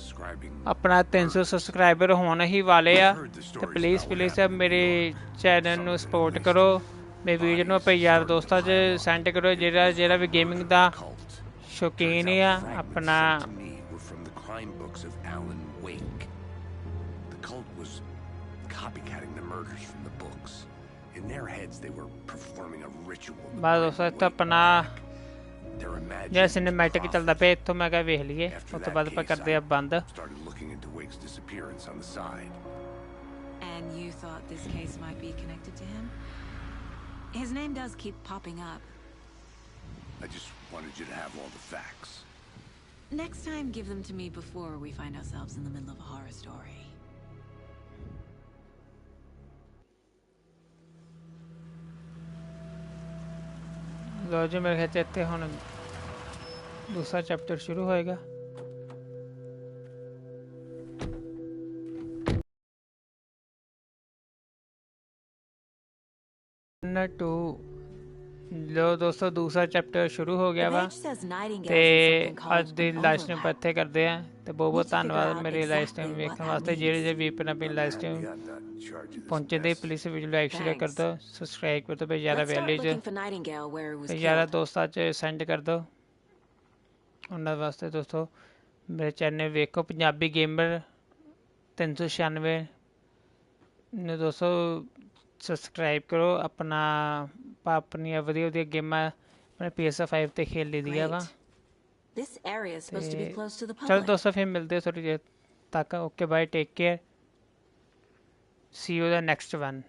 ਆਪਣਾ 300 ਸਬਸਕ੍ਰਾਈਬਰ ਹੋਣ ਹੀ ਵਾਲੇ ਆ ਤੇ ਪਲੀਜ਼ ਮੇਰੇ ਚੈਨਲ ਨੂੰ ਸਪੋਰਟ ਕਰੋ ਮੇਰੇ ਵੀਡੀਓ ਨੂੰ ਆਪਣੇ ਯਾਰ ਦੋਸਤਾਂ 'ਚ ਸੈਂਡ ਕਰੋ ਜਿਹੜਾ ਵੀ ਗੇਮਿੰਗ ਦਾ ਸ਼ੌਕੀਨ ਆ ਆਪਣਾ ਬਸ ਦੋਸਤੋ ਇੱਥੇ ਆਪਣਾ ਜਿਹੜਾ ਸਿਨੇਮੈਟਿਕ ਚੱਲਦਾ ਪਿਆ ਇੱਥੋਂ ਮੈਂ ਕਿਹਾ ਵੇਖ ਲਈਏ ਉਸ ਤੋਂ ਬਾਅਦ ਆਪਾਂ ਕਰਦੇ ਆ ਬੰਦ And you thought this case might be connected to him? His name does keep popping up. I just wanted you to have all the facts. Next time, give them to me before we find ourselves in the middle of a horror story. ਲਓ ਜੀ ਮੇਰੇ ਖਿਆਲ 'ਚ ਇੱਥੇ ਹੁਣ ਦੂਸਰਾ chapter ਸ਼ੁਰੂ ਹੋਏਗਾ ਲੋ ਦੋਸਤੋ ਦੂਸਰਾ ਚੈਪਟਰ ਸ਼ੁਰੂ ਹੋ ਗਿਆ ਵਾ ਤੇ ਅੱਜ ਦੀ ਲਾਈਵ ਸਟ੍ਰੀਮ ਇੱਥੇ ਕਰਦੇ ਆ ਤੇ ਬਹੁਤ ਬਹੁਤ ਧੰਨਵਾਦ ਮੇਰੀ ਲਾਈਵ ਸਟ੍ਰੀਮ ਵੇਖਣ ਵਾਸਤੇ ਜਿਹੜੇ ਵੀ ਆਪਣੀ ਲਾਈਵ ਸਟ੍ਰੀਮ ਪਹੁੰਚਦੇ ਪਲੀਜ਼ ਵੀਡੀਓ ਲਾਈਕ ਸ਼ੇਅਰ ਕਰ ਦਿਓ ਸਬਸਕ੍ਰਾਈਬ ਕਰ ਦਿਓ ਤੇ ਜ਼ਿਆਦਾ ਵੈਲਿਊ ਤੇ ਜ਼ਿਆਦਾ ਦੋਸਤਾਂ 'ਚ ਸੈਂਡ ਕਰ ਦਿਓ ਉਹਨਾਂ ਵਾਸਤੇ ਦੋਸਤੋ ਮੇਰੇ ਚੈਨਲ ਵੇਖੋ ਪੰਜਾਬੀ ਗੇਮਰ 396 ਨੇ ਦੋਸਤੋ ਸਬਸਕ੍ਰਾਈਬ ਕਰੋ ਆਪਣਾ ਆਪਣੀਆਂ ਵਧੀਆ ਵਧੀਆ ਗੇਮਾਂ ਆਪਣੇ PS5 ਤੇ ਖੇਲ ਲਈਆਂ ਵਾ ਚਲੋ ਦੋਸਤੋ ਫਿਰ ਮਿਲਦੇ ਥੋੜੀ ਦੇਰ ਤੱਕ okay bye take care see you the next one